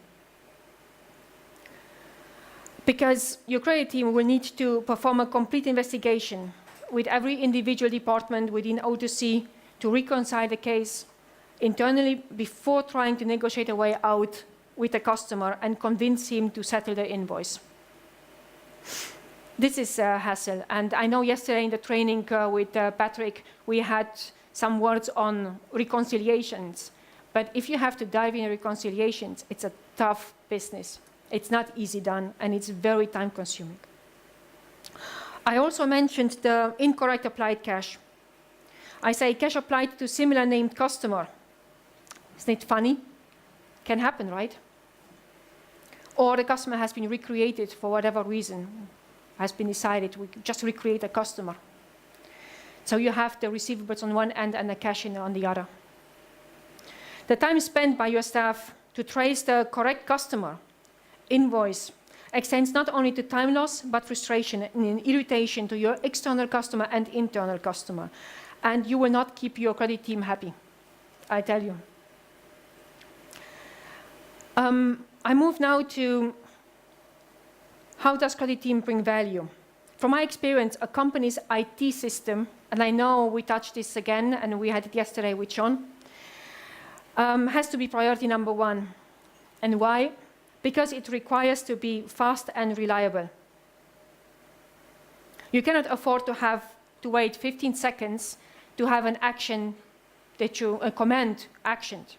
Because your credit team will need to perform a complete investigation with every individual department within O2C to reconcile the case internally before trying to negotiate a way out with the customer and convince him to settle the invoice. This is a hassle, and I know yesterday in the training with Patrick, we had some words on reconciliations, but if you have to dive in reconciliations, it's a tough business. It's not easy done, and it's very time-consuming. I also mentioned the incorrect applied cash. I say cash applied to similar named customer. Isn't it funny? Can happen, right? Or the customer has been recreated for whatever reason, has been decided we just recreate a customer. So you have the receivables on one end and the cash in on the other. The time spent by your staff to trace the correct customer invoice extends not only to time loss, but frustration and irritation to your external customer and internal customer. And you will not keep your credit team happy, I tell you. I move now to how does credit team bring value? From my experience, a company's IT system, and I know we touched this again, and we had it yesterday with John, has to be priority number one. And why? Because it requires to be fast and reliable. You cannot afford to have to wait 15 seconds to have an action that you, a command actioned.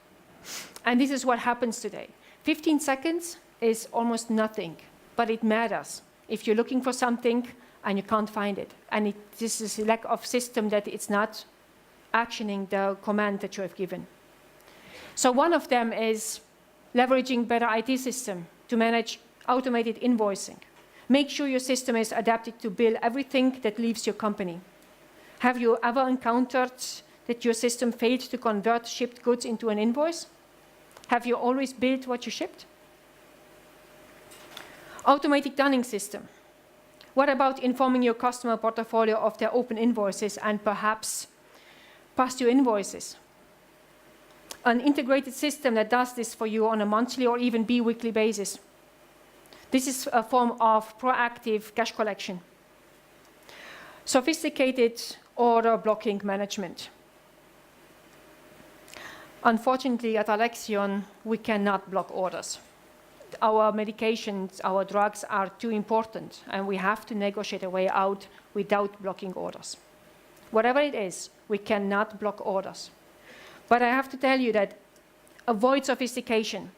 And this is what happens today. 15 seconds is almost nothing, but it matters if you're looking for something and you can't find it. And this is a lack of system that it's not actioning the command that you have given. So one of them is leveraging better IT system to manage automated invoicing. Make sure your system is adapted to bill everything that leaves your company. Have you ever encountered that your system failed to convert shipped goods into an invoice? Have you always billed what you shipped? Automatic dunning system. What about informing your customer portfolio of their open invoices and perhaps past due invoices? An integrated system that does this for you on a monthly or even bi-weekly basis. This is a form of proactive cash collection. Sophisticated order blocking management. Unfortunately, at Alexion, we cannot block orders. Our medications, our drugs are too important, and we have to negotiate a way out without blocking orders. Whatever it is, we cannot block orders. But I have to tell you that avoid sophistication.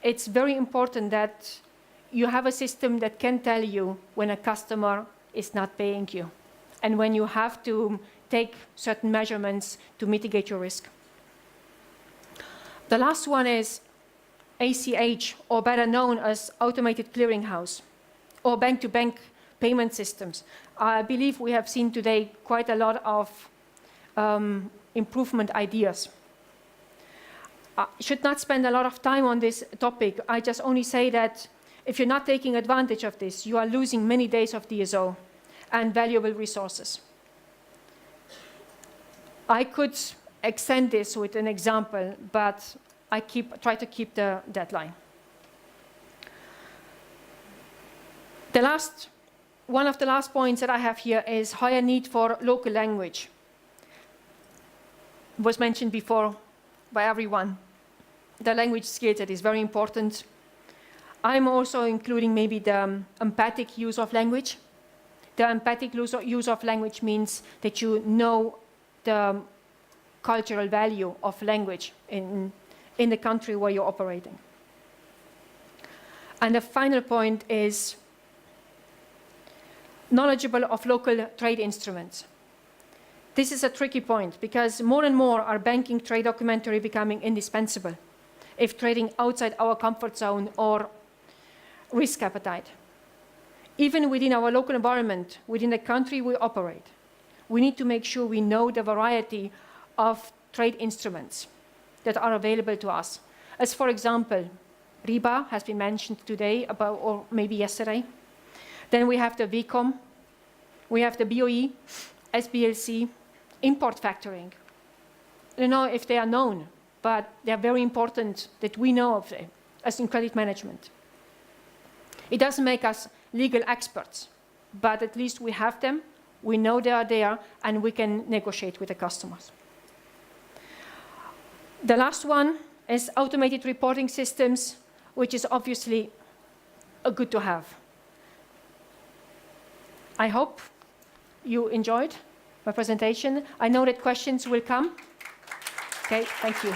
It's very important that you have a system that can tell you when a customer is not paying you and when you have to take certain measurements to mitigate your risk. The last one is ACH, or better known as automated clearinghouse, or bank-to-bank payment systems. I believe we have seen today quite a lot of improvement ideas. I should not spend a lot of time on this topic. I just only say that if you're not taking advantage of this, you are losing many days of DSO and valuable resources. I could extend this with an example, but I try to keep the deadline. One of the last points that I have here is higher need for local language. It was mentioned before by everyone. The language skill set is very important. I'm also including maybe the empathic use of language. The empathic use of language means that you know the cultural value of language in the country where you're operating. And the final point is knowledgeable of local trade instruments. This is a tricky point because more and more are banking trade documentary becoming indispensable if trading outside our comfort zone or risk appetite. Even within our local environment, within the country we operate, we need to make sure we know the variety of trade instruments that are available to us. As for example, RIBA has been mentioned today, or maybe yesterday. Then we have the VCOM, we have the BOE, SBLC, import factoring. I don't know if they are known, but they are very important that we know of them as in credit management. It doesn't make us legal experts, but at least we have them, we know they are there, and we can negotiate with the customers. The last one is automated reporting systems, which is obviously good to have. I hope you enjoyed my presentation. I know that questions will come. Okay, thank you.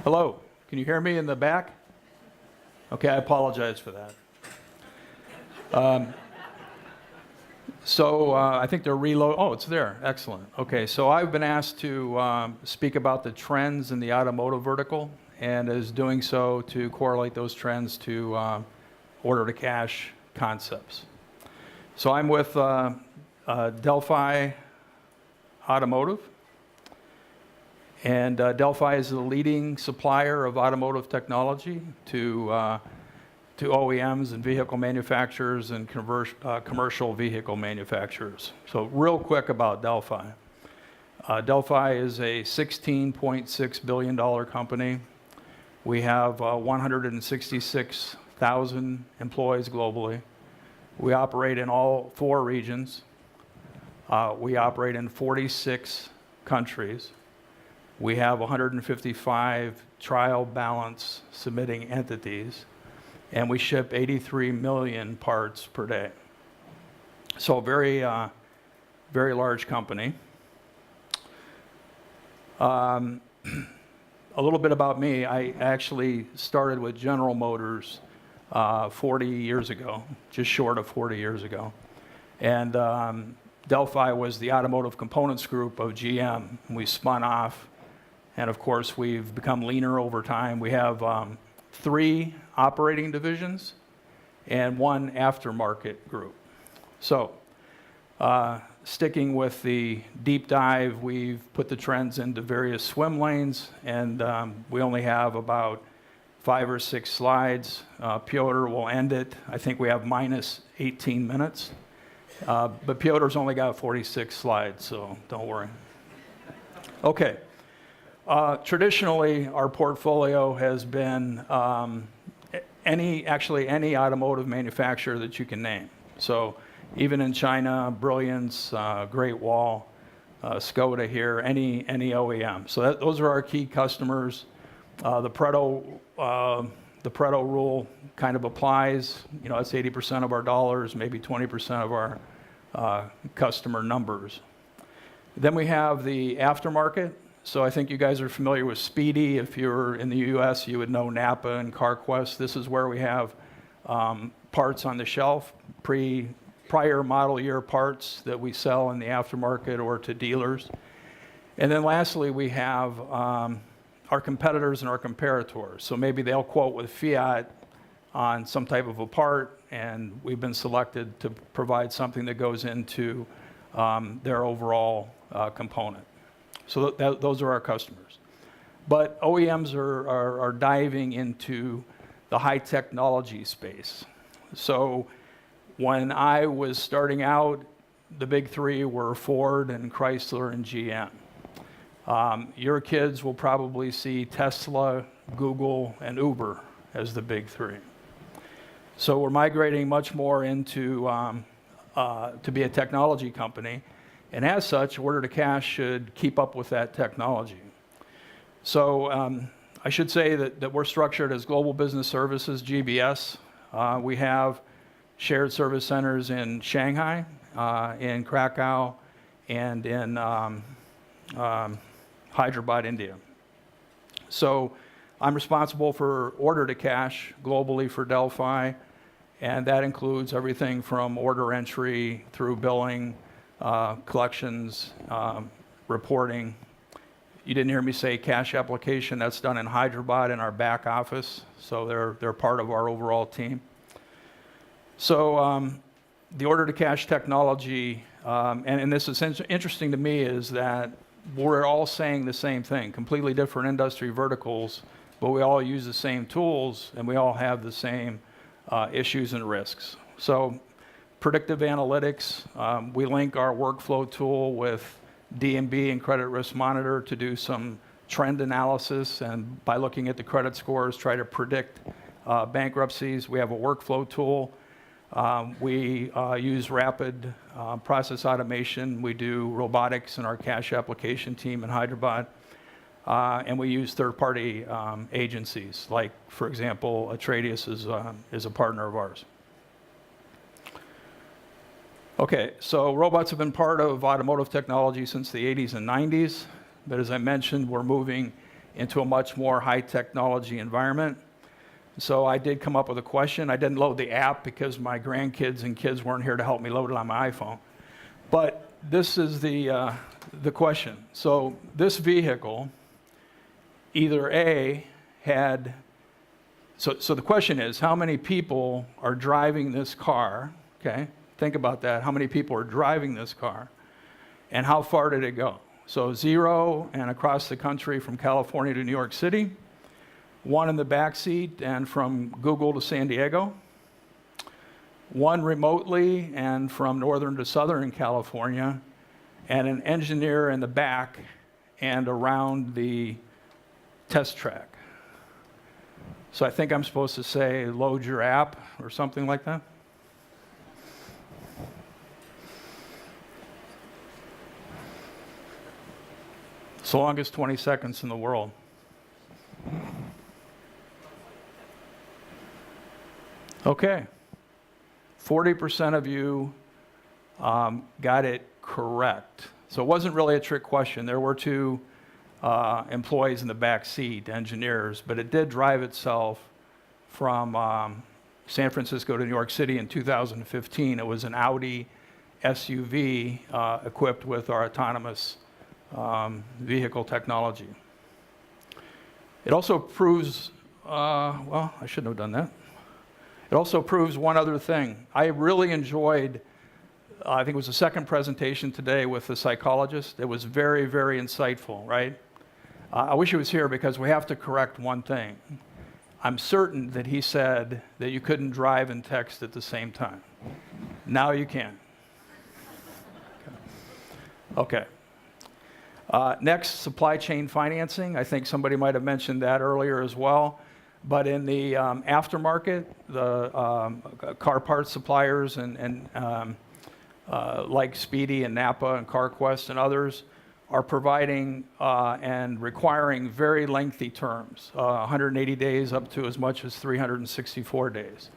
Hello, can you hear me in the back? Okay, I apologize for that. I think they're oh, it's there, excellent. Okay, so I've been asked to speak about the trends in the automotive vertical, and is doing so to correlate those trends to order-to-cash concepts. So I'm with Delphi Automotive, and Delphi is the leading supplier of automotive technology to OEMs and vehicle manufacturers and commercial vehicle manufacturers. So real quick about Delphi. Delphi is a $16.6 billion company. We have 166,000 employees globally. We operate in all 4 regions. We operate in 46 countries. We have 155 trial balance submitting entities, and we ship 83 million parts per day. So a very, very large company. A little bit about me. I actually started with General Motors 40 years ago, just short of 40 years ago. And Delphi was the automotive components group of GM. We spun off, and of course we've become leaner over time. We have 3 operating divisions and 1 aftermarket group. So sticking with the deep dive, we've put the trends into various swim lanes, and we only have about 5 or 6 slides. Piotr will end it. I think we have minus 18 minutes. But Piotr's only got 46 slides, so don't worry. Okay. Traditionally, our portfolio has been any automotive manufacturer that you can name. So even in China, Brilliance, Great Wall, Skoda here, any OEM. So those are our key customers. The Pareto rule kind of applies. You know, that's 80% of our dollars, maybe 20% of our customer numbers. Then we have the aftermarket. So I think you guys are familiar with Speedy. If you're in the US, you would know Napa and CarQuest. This is where we have parts on the shelf, prior model year parts that we sell in the aftermarket or to dealers. And then lastly, we have our competitors and our comparators. So maybe they'll quote with Fiat on some type of a part, and we've been selected to provide something that goes into their overall component. So those are our customers. But OEMs are diving into the high technology space. So when I was starting out, the big 3 were Ford and Chrysler and GM. Your kids will probably see Tesla, Google, and Uber as the big 3. So we're migrating much more into to be a technology company, and as such, order to cash should keep up with that technology. So I should say that we're structured as Global Business Services, GBS. We have shared service centers in Shanghai, in Krakow, and in Hyderabad, India. So I'm responsible for order to cash globally for Delphi, and that includes everything from order entry through billing, collections, reporting, You didn't hear me say cash application. That's done in Hyderabad in our back office. So they're part of our overall team. So the order to cash technology, and this is interesting to me, is that we're all saying the same thing, completely different industry verticals, but we all use the same tools and we all have the same issues and risks. So predictive analytics, we link our workflow tool with D&B and Credit Risk Monitor to do some trend analysis, and by looking at the credit scores, try to predict bankruptcies. We have a workflow tool. We use rapid process automation. We do robotics in our cash application team in Hyderabad. And we use third-party agencies, like, for example, Atradius is a partner of ours. Okay, so robots have been part of automotive technology since the 80s and 90s, but as I mentioned, we're moving into a much more high technology environment. So I did come up with a question. I didn't load the app because my grandkids and kids weren't here to help me load it on my iPhone. But this is the question. So this vehicle, either A, had, so the question is, how many people are driving this car, okay? Think about that. How many people are driving this car? And how far did it go? So 0 and across the country from California to New York City, 1 in the back seat and from Google to San Diego, 1 remotely and from northern to southern California, and an engineer in the back and around the test track. So I think I'm supposed to say, load your app or something like that. It's the longest 20 seconds in the world. Okay. 40% of you got it correct. So it wasn't really a trick question. There were 2 employees in the back seat, engineers, but it did drive itself from San Francisco to New York City in 2015. It was an Audi SUV equipped with our autonomous vehicle technology. It also proves, well, I shouldn't have done that. It also proves one other thing. I really enjoyed, I think it was the second presentation today with the psychologist. It was very, very insightful, right? I wish he was here because we have to correct one thing. I'm certain that he said that you couldn't drive and text at the same time. Now you can. Okay. Next, supply chain financing. I think somebody might have mentioned that earlier as well. But in the aftermarket, the car parts suppliers and like Speedy and Napa and CarQuest and others are providing and requiring very lengthy terms, 180 days up to as much as 364 days.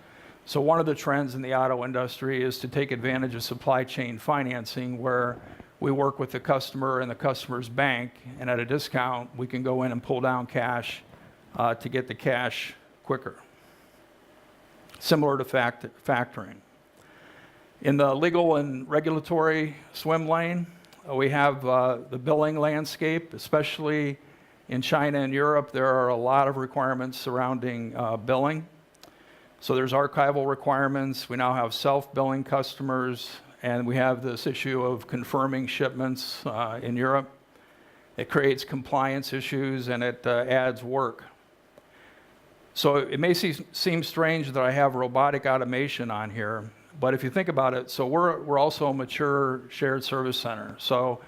So one of the trends in the auto industry is to take advantage of supply chain financing, where we work with the customer and the customer's bank, and at a discount, we can go in and pull down cash to get the cash quicker. Similar to factoring. In the legal and regulatory swim lane, we have the billing landscape, especially in China and Europe. There are a lot of requirements surrounding billing. So there's archival requirements. We now have self-billing customers, and we have this issue of confirming shipments in Europe. It creates compliance issues, and it adds work. So it may seem strange that I have robotic automation on here, but if you think about it, so we're also a mature shared service center. So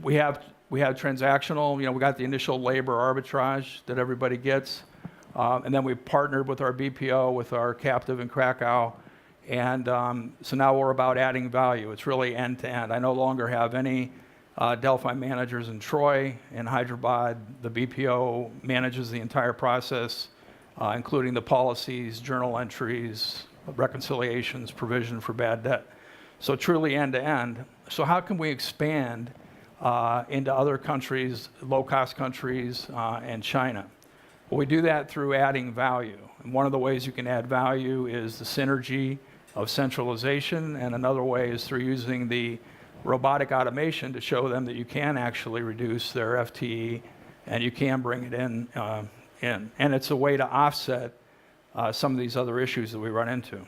we have transactional, we got the initial labor arbitrage that everybody gets, and then we partnered with our BPO, with our captive in Krakow, and so now we're about adding value. It's really end to end. I no longer have any Delphi managers in Troy. In Hyderabad, the BPO manages the entire process, including the policies, journal entries, reconciliations, provision for bad debt. So truly end to end. So how can we expand into other countries, low-cost countries, and China? Well, we do that through adding value. And one of the ways you can add value is the synergy of centralization, and another way is through using the robotic automation to show them that you can actually reduce their FTE and you can bring it in. And it's a way to offset some of these other issues that we run into.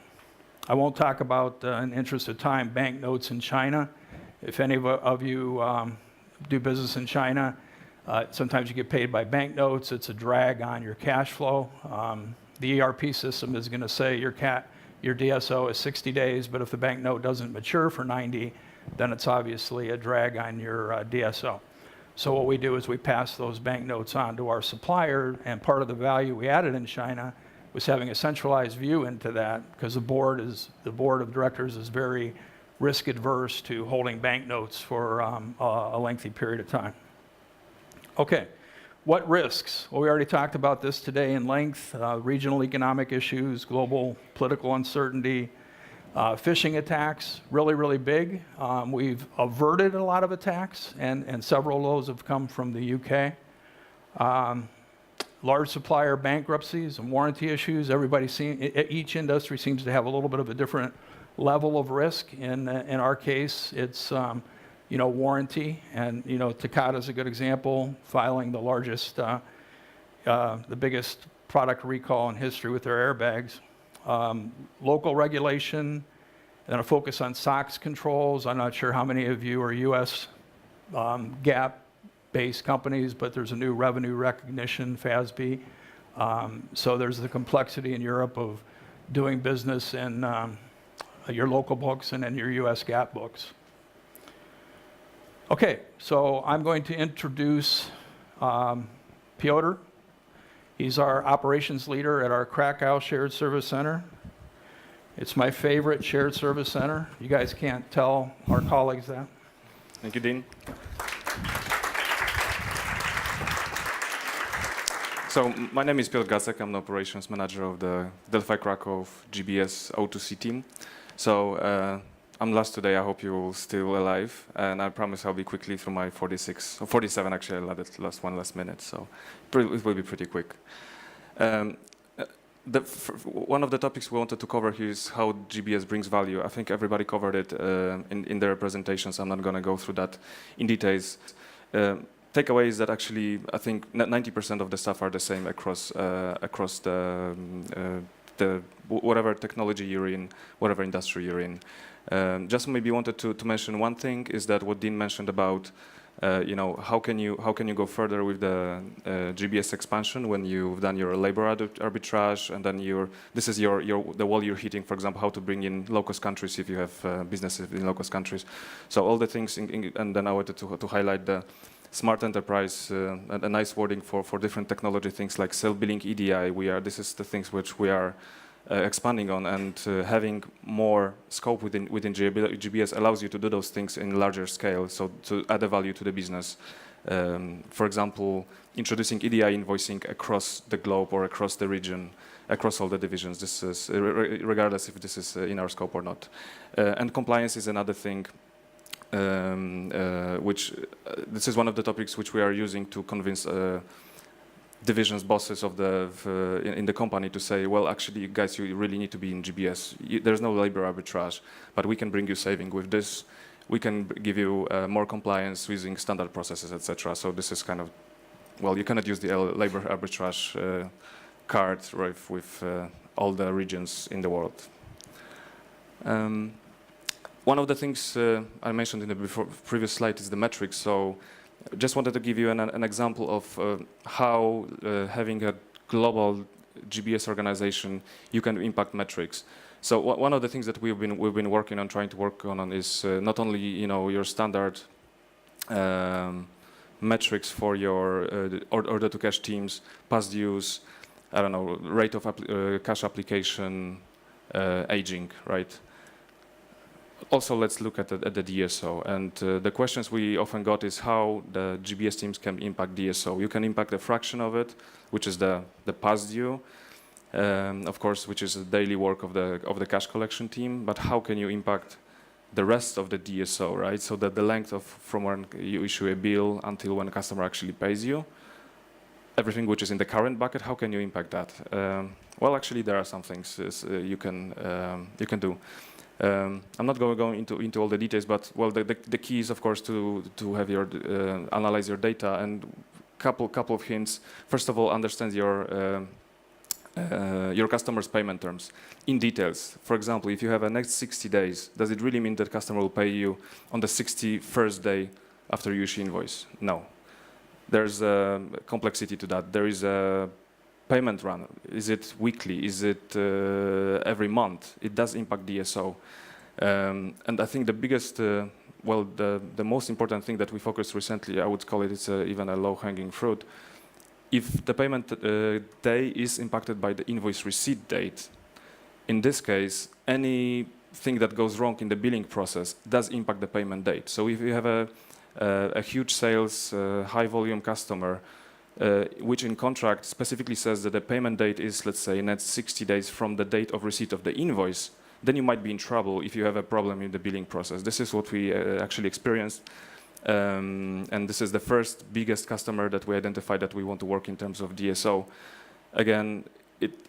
I won't talk about, in the interest of time, banknotes in China. If any of you do business in China, sometimes you get paid by banknotes. It's a drag on your cash flow. The ERP system is going to say your DSO is 60 days, but if the banknote doesn't mature for 90, then it's obviously a drag on your DSO. So what we do is we pass those banknotes on to our supplier, and part of the value we added in China was having a centralized view into that, because the board of directors is very risk adverse to holding banknotes for a lengthy period of time. Okay, what risks? Well, we already talked about this today in length. Regional economic issues, global political uncertainty, phishing attacks, really, really big. We've averted a lot of attacks, and several of those have come from the UK. Large supplier bankruptcies and warranty issues. Each industry seems to have a little bit of a different level of risk. In our case, it's warranty, and Takata is a good example, filing the biggest product recall in history with their airbags. Local regulation, and a focus on SOX controls. I'm not sure how many of you are U.S. GAAP-based companies, but there's a new revenue recognition, FASB. So there's the complexity in Europe of doing business in your local books and in your U.S. GAAP books. Okay, so I'm going to introduce Piotr. He's our operations leader at our Krakow Shared Service Center. It's my favorite shared service center. You guys can't tell our colleagues that. Thank you, Dean. So my name is Piotr Gacek. I'm the operations manager of the Delphi Krakow GBS O2C team. So I'm last today. I hope you're still alive, and I promise I'll be quickly through my 47 actually. I added last minute, so it will be pretty quick. One of the topics we wanted to cover here is how GBS brings value. I think everybody covered it in their presentations. I'm not going to go through that in details. Takeaway is that actually I think 90% of the stuff are the same across the whatever technology you're in, whatever industry you're in. Just maybe wanted to mention one thing is that what Dean mentioned about how can you go further with the GBS expansion when you've done your labor arbitrage, and then this is the wall you're hitting, for example, how to bring in low-cost countries if you have businesses in low-cost countries. So all the things, and then I wanted to highlight the smart enterprise, a nice wording for different technology things like self-billing EDI. This is the things which we are expanding on, and having more scope within GBS allows you to do those things in larger scale, so to add a value to the business. For example, introducing EDI invoicing across the globe or across the region, across all the divisions. This is regardless if this is in our scope or not. And compliance is another thing, which this is one of the topics which we are using to convince divisions bosses in the company to say, well, actually, guys, you really need to be in GBS. There's no labor arbitrage, but we can bring you saving with this. We can give you more compliance using standard processes, etc. So this is kind of, well, you cannot use the labor arbitrage card with all the regions in the world. One of the things I mentioned in the previous slide is the metrics. So just wanted to give you an example of how having a global GBS organization, you can impact metrics. So one of the things that we've been working on, trying to work on is not only your standard metrics for your order to cash teams, past dues, I don't know, rate of cash application, aging, right? Also, let's look at the DSO. And the questions we often got is how the GBS teams can impact DSO. You can impact a fraction of it, which is the past due, of course, which is the daily work of the cash collection team. But how can you impact the rest of the DSO, right? So that the length of from when you issue a bill until when a customer actually pays you, everything which is in the current bucket, how can you impact that? Well, actually, there are some things you can do. I'm not going to go into all the details, but well, the key is of course to have your analyze your data, and couple of hints. First of all, understand your customer's payment terms in details. For example, if you have a next 60 days, does it really mean that customer will pay you on the 61st day after you issue invoice? No. There's a complexity to that. There is a payment run. Is it weekly? Is it every month? It does impact DSO. And I think the biggest, the most important thing that we focused recently, I would call it, it's even a low-hanging fruit. If the payment day is impacted by the invoice receipt date, in this case, anything that goes wrong in the billing process does impact the payment date. So if you have a huge sales, high-volume customer, which in contract specifically says that the payment date is, let's say, next 60 days from the date of receipt of the invoice, then you might be in trouble if you have a problem in the billing process. This is what we actually experienced. And this is the first biggest customer that we identified that we want to work in terms of DSO. Again,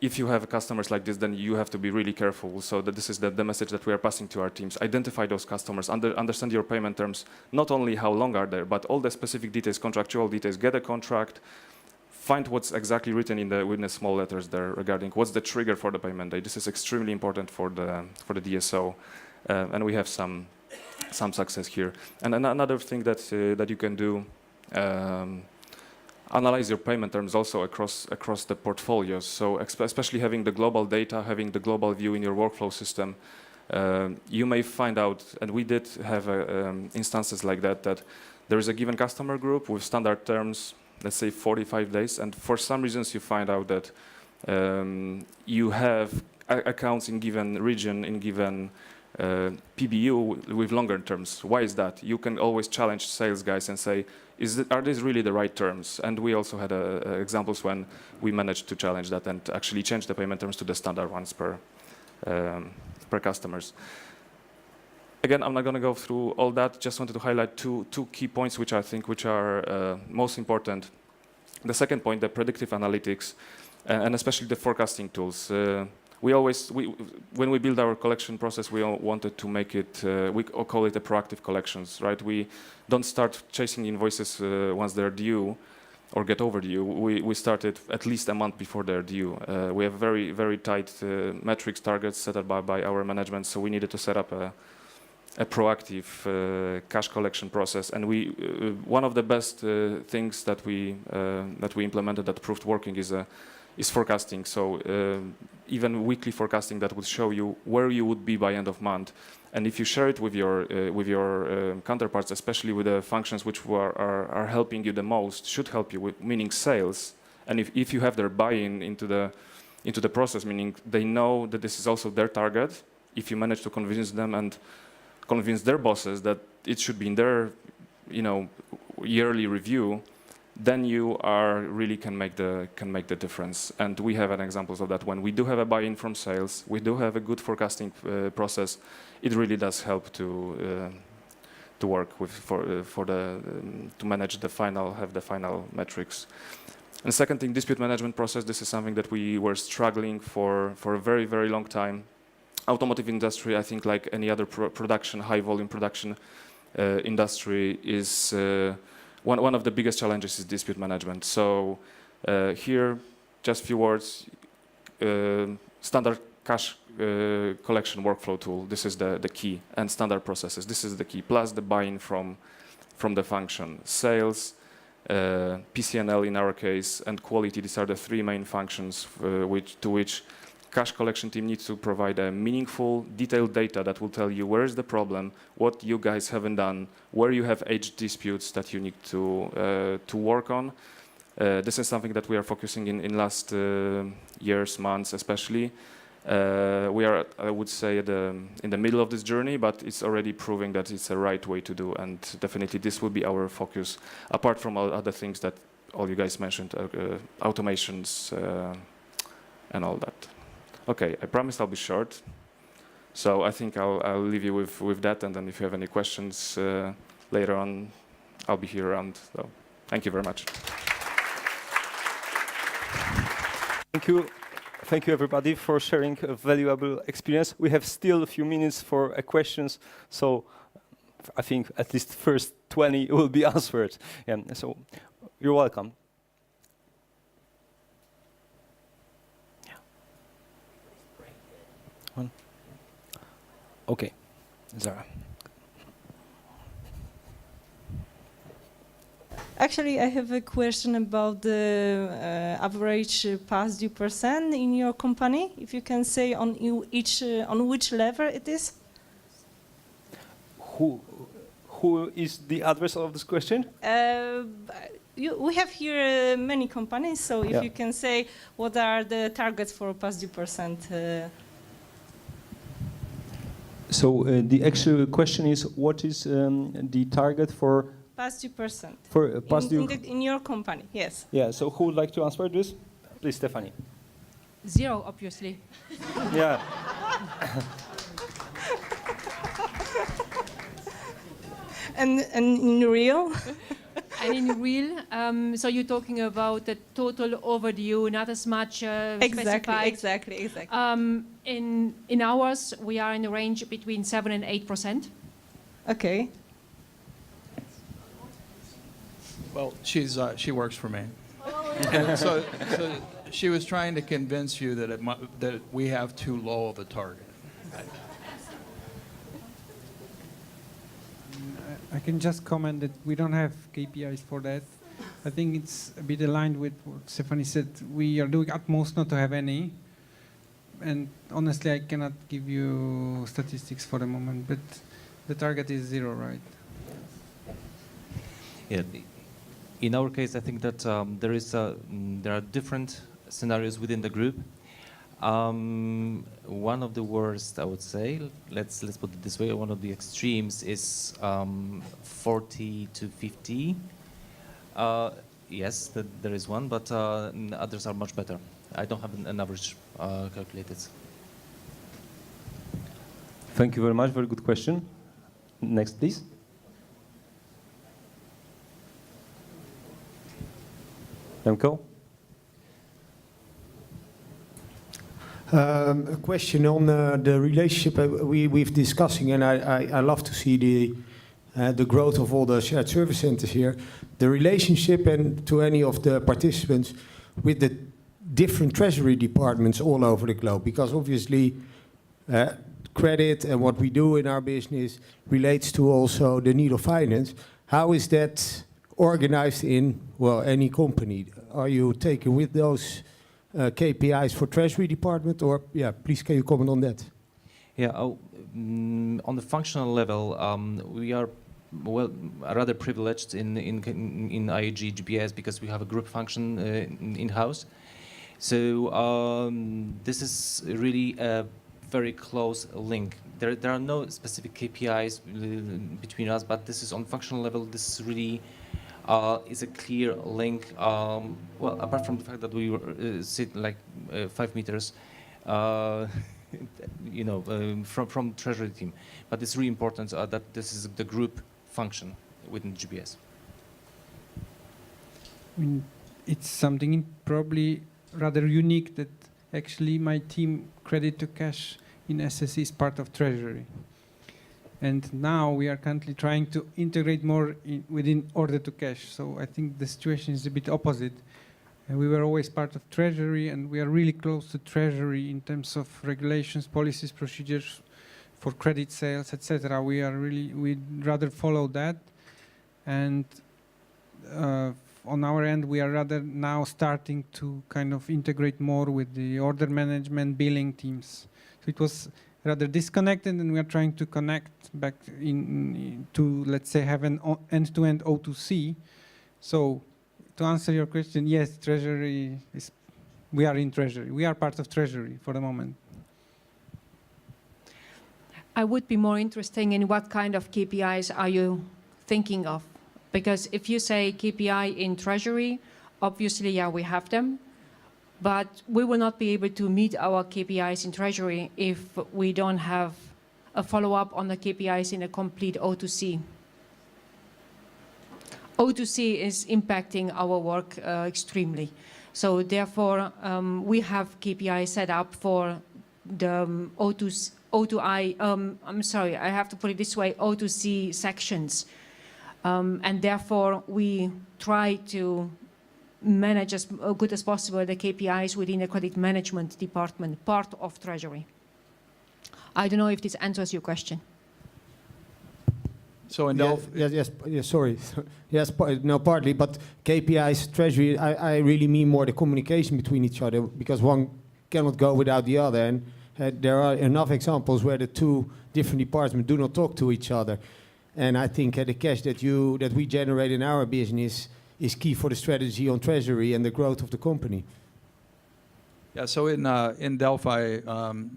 if you have customers like this, then you have to be really careful. So that this is the message that we are passing to our teams. Identify those customers, understand your payment terms, not only how long are there, but all the specific details, contractual details. Get a contract, find what's exactly written in the small letters there regarding what's the trigger for the payment date. This is extremely important for the DSO, and we have some success here. And another thing that you can do, analyze your payment terms also across the portfolios. So especially having the global data, having the global view in your workflow system, you may find out, and we did have instances like that there is a given customer group with standard terms, let's say 45 days, and for some reasons you find out that you have accounts in given region, in given PBU with longer terms. Why is that? You can always challenge sales guys and say, are these really the right terms? And we also had examples when we managed to challenge that and actually change the payment terms to the standard ones per customers. Again, I'm not going to go through all that. Just wanted to highlight two key points which I think are most important. The second point, the predictive analytics, and especially the forecasting tools. When we build our collection process, we wanted to make it, we call it a proactive collections, right? We don't start chasing invoices once they're due or get overdue. We started at least a month before they're due. We have very, very tight metrics targets set up by our management, so we needed to set up a proactive cash collection process. And one of the best things that we implemented that proved working is forecasting. So even weekly forecasting that would show you where you would be by end of month. And if you share it with your counterparts, especially with the functions which are helping you the most, should help you with, meaning sales. And if you have their buy-in into the process, meaning they know that this is also their target, if you manage to convince them and convince their bosses that it should be in their, yearly review, then you really can make the difference. And we have examples of that. When we do have a buy-in from sales, we do have a good forecasting process. It really does help to work with to manage the final metrics. And the second thing, dispute management process. This is something that we were struggling for a very, very long time. Automotive industry, I think, like any other high volume production industry, is one of the biggest challenges is dispute management. So here, just a few words. Standard cash collection workflow tool. This is the key, and standard processes. This is the key. Plus the buy-in from the function. Sales, PCNL in our case, and quality. These are the three main functions to which cash collection team needs to provide a meaningful, detailed data that will tell you where is the problem, what you guys haven't done, where you have aged disputes that you need to work on. This is something that we are focusing in last years, months especially. We are, I would say, in the middle of this journey, but it's already proving that it's the right way to do, and definitely this will be our focus, apart from all other things that all you guys mentioned, automations and all that. Okay, I promise I'll be short. So I think I'll leave you with that, and then if you have any questions later on, I'll be here around. So thank you very much. Thank you. Thank you, everybody, for sharing a valuable experience. We have still a few minutes for questions, so I think at least first 20 will be answered. So you're welcome. One. Okay, Zara. Actually, I have a question about the average past due percent in your company. If you can say on on which level it is. Who is the address of this question? We have here many companies, so if Yeah. you can say what are the targets for past due percent. So the actual question is, what is the target for Past due percent. past due? In your company, yes. Yeah. So who would like to answer this? Please, Stephanie. 0, obviously. Yeah. And in real? And in real, so you're talking about the total overdue, not as much specified. Exactly. In ours, we are in the range between 7 and 8%. Okay. Well, she works for me. And so she was trying to convince you that that we have too low of a target. I can just comment that we don't have KPIs for that. I think it's a bit aligned with what Stephanie said. We are doing utmost not to have any. And honestly, I cannot give you statistics for the moment, but the target is 0, right? Yeah. In our case, I think that there are different scenarios within the group. One of the worst, I would say, let's put it this way, one of the extremes is 40 to 50. Yes, there is one, but others are much better. I don't have an average calculated. Thank you very much. Very good question. Next, please. Remco? A question on the relationship we've discussing, and I love to see the growth of all the shared service centers here. The relationship and to any of the participants with the different treasury departments all over the globe, because obviously credit and what we do in our business relates to also the need of finance. How is that organized in, well, any company? Are you taking with those KPIs for Treasury Department, or please can you comment on that? Yeah, on the functional level, we are rather privileged in IAG GBS because we have a group function in-house. So this is really a very close link. There are no specific KPIs between us, but this is on functional level. This is really is a clear link. Well, apart from the fact that we sit like 5 meters, from Treasury team, but it's really important that this is the group function within GBS. I mean, it's something probably rather unique that actually my team credit to cash in SSE is part of Treasury. And now we are currently trying to integrate more within order to cash. So I think the situation is a bit opposite. We were always part of Treasury, and we are really close to Treasury in terms of regulations, policies, procedures for credit sales, etc. We'd rather follow that. And on our end, we are rather now starting to kind of integrate more with the order management, billing teams. So it was rather disconnected, and we are trying to connect back to, let's say, have an end-to-end O2C. So to answer your question, yes, Treasury we are in Treasury. We are part of Treasury for the moment. I would be more interested in what kind of KPIs are you thinking of? Because if you say KPI in Treasury, obviously, yeah, we have them. But we will not be able to meet our KPIs in Treasury if we don't have a follow-up on the KPIs in a complete O2C. O2C is impacting our work extremely. So therefore, we have KPI set up for the O2I, I'm sorry, I have to put it this way, O2C sections. And therefore, we try to manage as good as possible the KPIs within the credit management department, part of Treasury. I don't know if this answers your question. So in Yes, Delphi, yes, sorry. Yes, no, partly, but KPIs, treasury, I really mean more the communication between each other, because one cannot go without the other. And there are enough examples where the two different departments do not talk to each other. And I think the cash that we generate in our business is key for the strategy on treasury and the growth of the company. yeah, so in Delphi,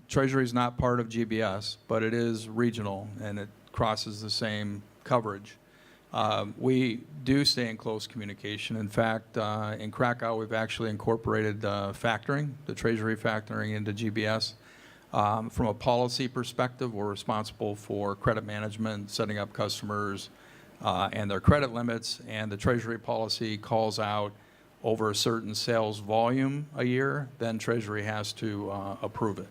Treasury is not part of GBS, but it is regional, and it crosses the same coverage. We do stay in close communication. In fact, in Krakow, we've actually incorporated factoring, the treasury factoring into GBS. From a policy perspective, we're responsible for credit management, setting up customers and their credit limits, and the treasury policy calls out over a certain sales volume a year, then treasury has to approve it.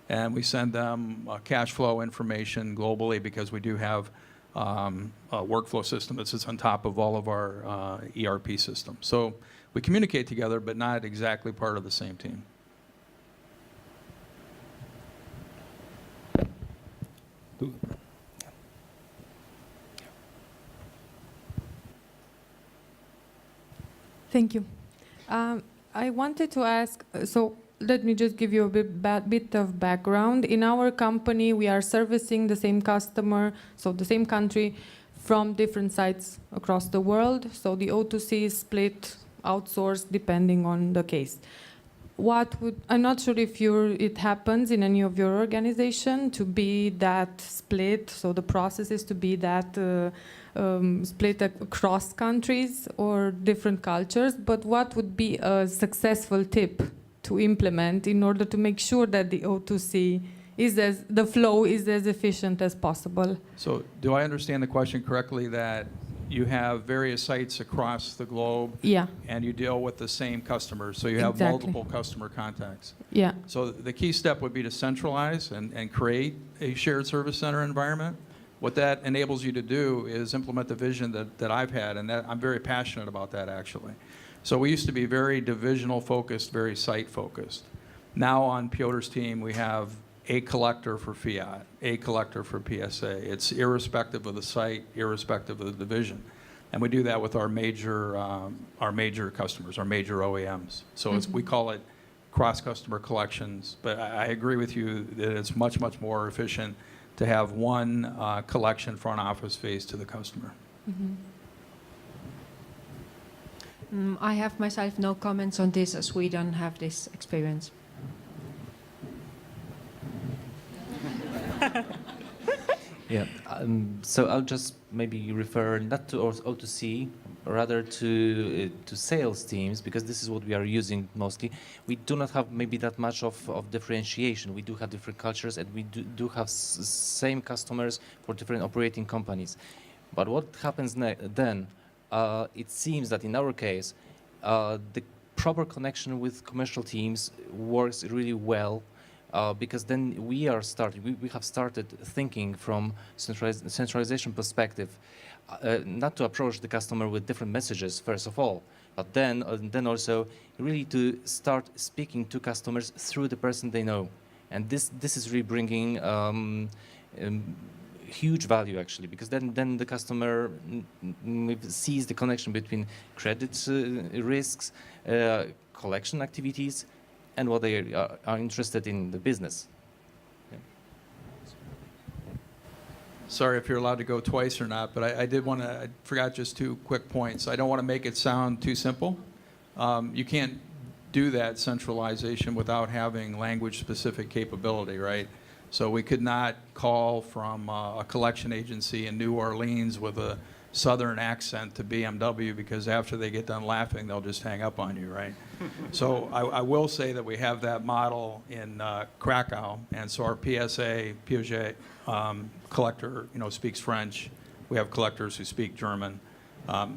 And we send them cash flow information globally, because we do have a workflow system that sits on top of all of our ERP systems. So we communicate together, but not exactly part of the same team. Thank you. I wanted to ask, so let me just give you a bit of background. In our company, we are servicing the same customer, so the same country, from different sites across the world. So the O2C is split, outsourced, depending on the case. I'm not sure if it happens in any of your organization to be that split, so the process is to be that split across countries or different cultures, but what would be a successful tip to implement in order to make sure that the O2C the flow is as efficient as possible? So do I understand the question correctly, that you have various sites across the globe, Yeah, and you deal with the same customers, so you have Exactly. multiple customer contacts? yeah. So the key step would be to centralize and create a shared service center environment. What that enables you to do is implement the vision that I've had, and that I'm very passionate about that, actually. So we used to be very divisional focused, very site focused. Now on Piotr's team, we have a collector for fiat, a collector for PSA. It's irrespective of the site, irrespective of the division. And we do that with our major customers, our major OEMs. So we call it cross-customer collections. But I agree with you that it's much, much more efficient to have one collection front office face to the customer. I have myself no comments on this, as we don't have this experience. Yeah, so I'll just maybe refer not to O2C, rather to sales teams, because this is what we are using mostly. We do not have maybe that much of differentiation. We do have different cultures, and we do have same customers for different operating companies. But what happens then, it seems that in our case, the proper connection with commercial teams works really well. Because then we have started thinking from centralization perspective, not to approach the customer with different messages first of all, but then also really to start speaking to customers through the person they know, and this is really bringing huge value actually, because then the customer sees the connection between credit risks, collection activities, and what they are interested in the business. Yeah. Sorry if you're allowed to go twice or not, but I forgot just 2 quick points. I don't want to make it sound too simple. You can't do that centralization without having language-specific capability, right? So we could not call from a collection agency in New Orleans with a Southern accent to BMW, because after they get done laughing, they'll just hang up on you, right? So I will say that we have that model in Krakow, and so our Piaget collector, speaks French. We have collectors who speak German,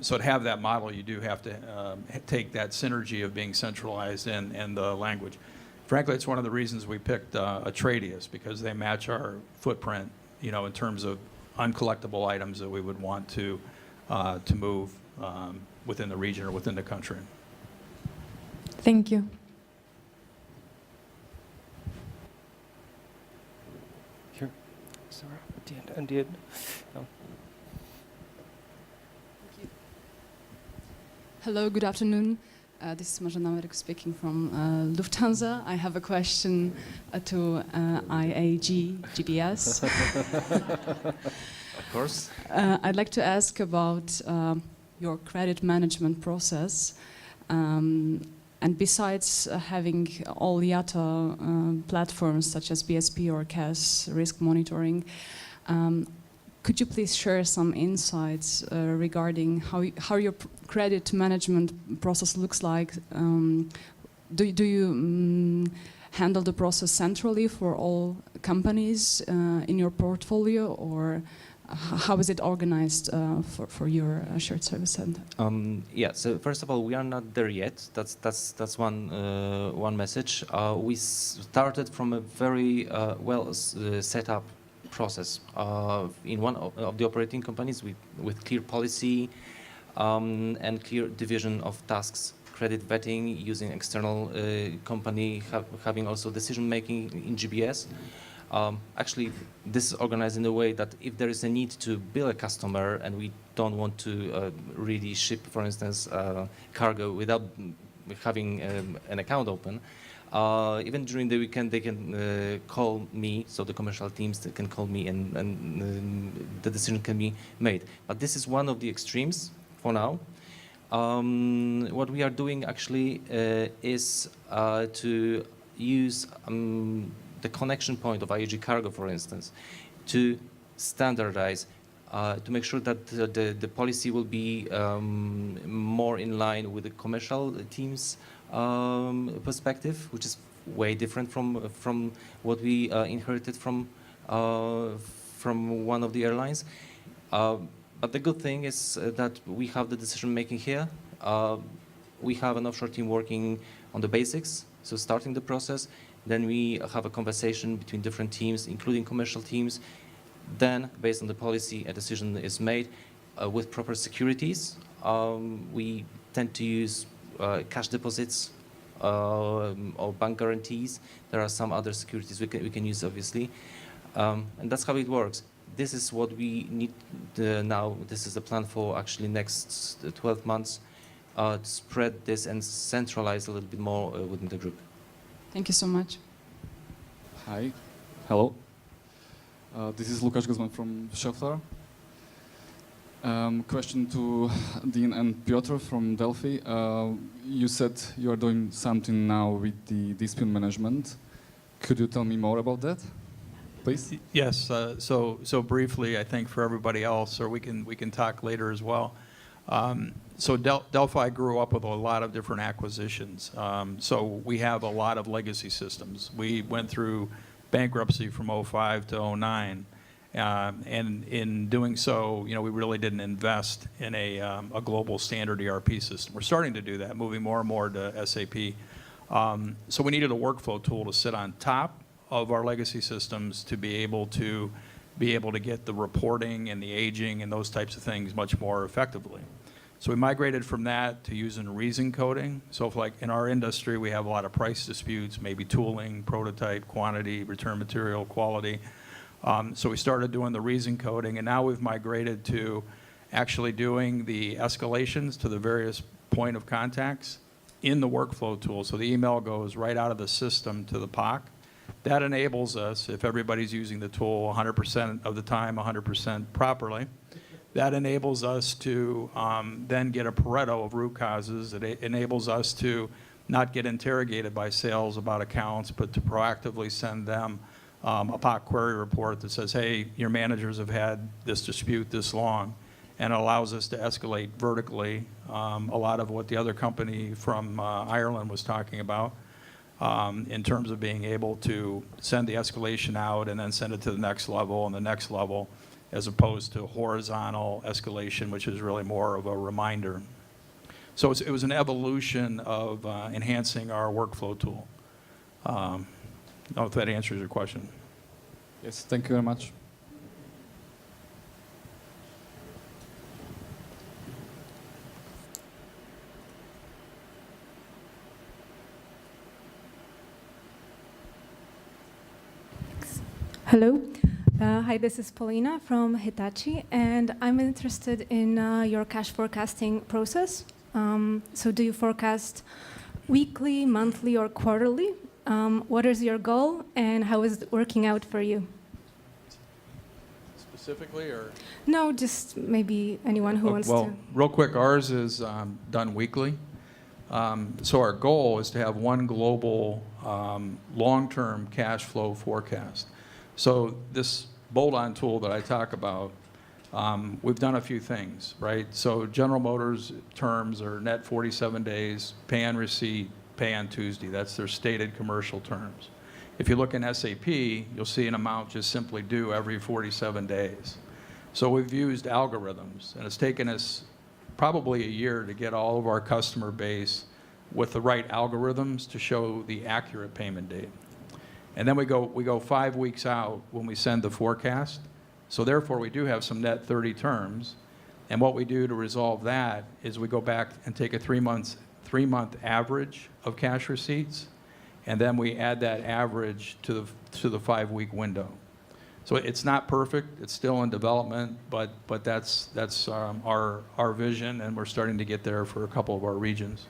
So to have that model, you do have to take that synergy of being centralized and the language. Frankly, it's one of the reasons we picked Atradius, because they match our footprint, you know, in terms of uncollectible items that we would want to move within the region or within the country. Thank you. Here. Sorry, at the end. No. Hello, good afternoon. This is Marzena Merek speaking from Lufthansa. I have a question to IAG GBS. Of course. I'd like to ask about your credit management process. And besides having all IATA platforms such as BSP or CAS risk monitoring, could you please share some insights regarding how your credit management process looks like? Do you handle the process centrally for all companies in your portfolio, or how is it organized for your shared service center? Yeah. So first of all, we are not there yet. That's one message. We started from a very well set up process in one of the operating companies with clear policy and clear division of tasks, credit vetting, using external company, having also decision making in GBS. Actually, this is organized in a way that if there is a need to bill a customer and we don't want to really ship, for instance, cargo without having an account open, even during the weekend, they can call me, so the commercial teams can call me and the decision can be made. But this is one of the extremes for now. What we are doing actually is to use the connection point of IAG Cargo, for instance, to standardize, to make sure that the policy will be more in line with the commercial teams' perspective, which is way different from what we inherited from one of the airlines. But the good thing is that we have the decision making here. We have an offshore team working on the basics, so starting the process. Then we have a conversation between different teams, including commercial teams. Then, based on the policy, a decision is made with proper securities. We tend to use cash deposits or bank guarantees. There are some other securities we can use, obviously. And that's how it works. This is what we need now. This is the plan for actually next 12 months to spread this and centralize a little bit more within the group. Thank you so much. Hi. Hello. This is Lukasz Guzman from Schaeffler. Question to Dean and Piotr from Delphi. You said you are doing something now with the dispute management. Could you tell me more about that, please? Yes. So briefly, I think for everybody else, or we can talk later as well. So Delphi grew up with a lot of different acquisitions. So we have a lot of legacy systems. We went through bankruptcy from 2005 to 2009. And in doing so, you know, we really didn't invest in a global standard ERP system. We're starting to do that, moving more and more to SAP. So we needed a workflow tool to sit on top of our legacy systems to be able to get the reporting and the aging and those types of things much more effectively. So we migrated from that to using reason coding. So if, like in our industry, we have a lot of price disputes, maybe tooling, prototype, quantity, return material, quality. So we started doing the reason coding, and now we've migrated to actually doing the escalations to the various point of contacts in the workflow tool. So the email goes right out of the system to the POC. That enables us, if everybody's using the tool 100% of the time, 100% properly, that enables us to then get a Pareto of root causes. It enables us to not get interrogated by sales about accounts, but to proactively send them a POC query report that says, hey, your managers have had this dispute this long, and it allows us to escalate vertically a lot of what the other company from Ireland was talking about in terms of being able to send the escalation out and then send it to the next level and the next level as opposed to horizontal escalation, which is really more of a reminder. So it was an evolution of enhancing our workflow tool. I don't know if that answers your question. Yes, thank you very much. Hello. Hi, this is Paulina from Hitachi, and I'm interested in your cash forecasting process. So do you forecast weekly, monthly, or quarterly? What is your goal, and how is it working out for you? Specifically, or? No, just maybe anyone who wants well, to. real quick, ours is done weekly. So our goal is to have one global long-term cash flow forecast. So this bolt-on tool that I talk about, we've done a few things, right? So General Motors terms are net 47 days, pay on receipt, pay on Tuesday. That's their stated commercial terms. If you look in SAP, you'll see an amount just simply due every 47 days. So we've used algorithms, and it's taken us probably a year to get all of our customer base with the right algorithms to show the accurate payment date. And then we go 5 weeks out when we send the forecast. So therefore, we do have some net 30 terms. And what we do to resolve that is we go back and take a 3-month average of cash receipts, and then we add that average to the 5-week window. So it's not perfect; it's still in development, but that's our vision, and we're starting to get there for a couple of our regions.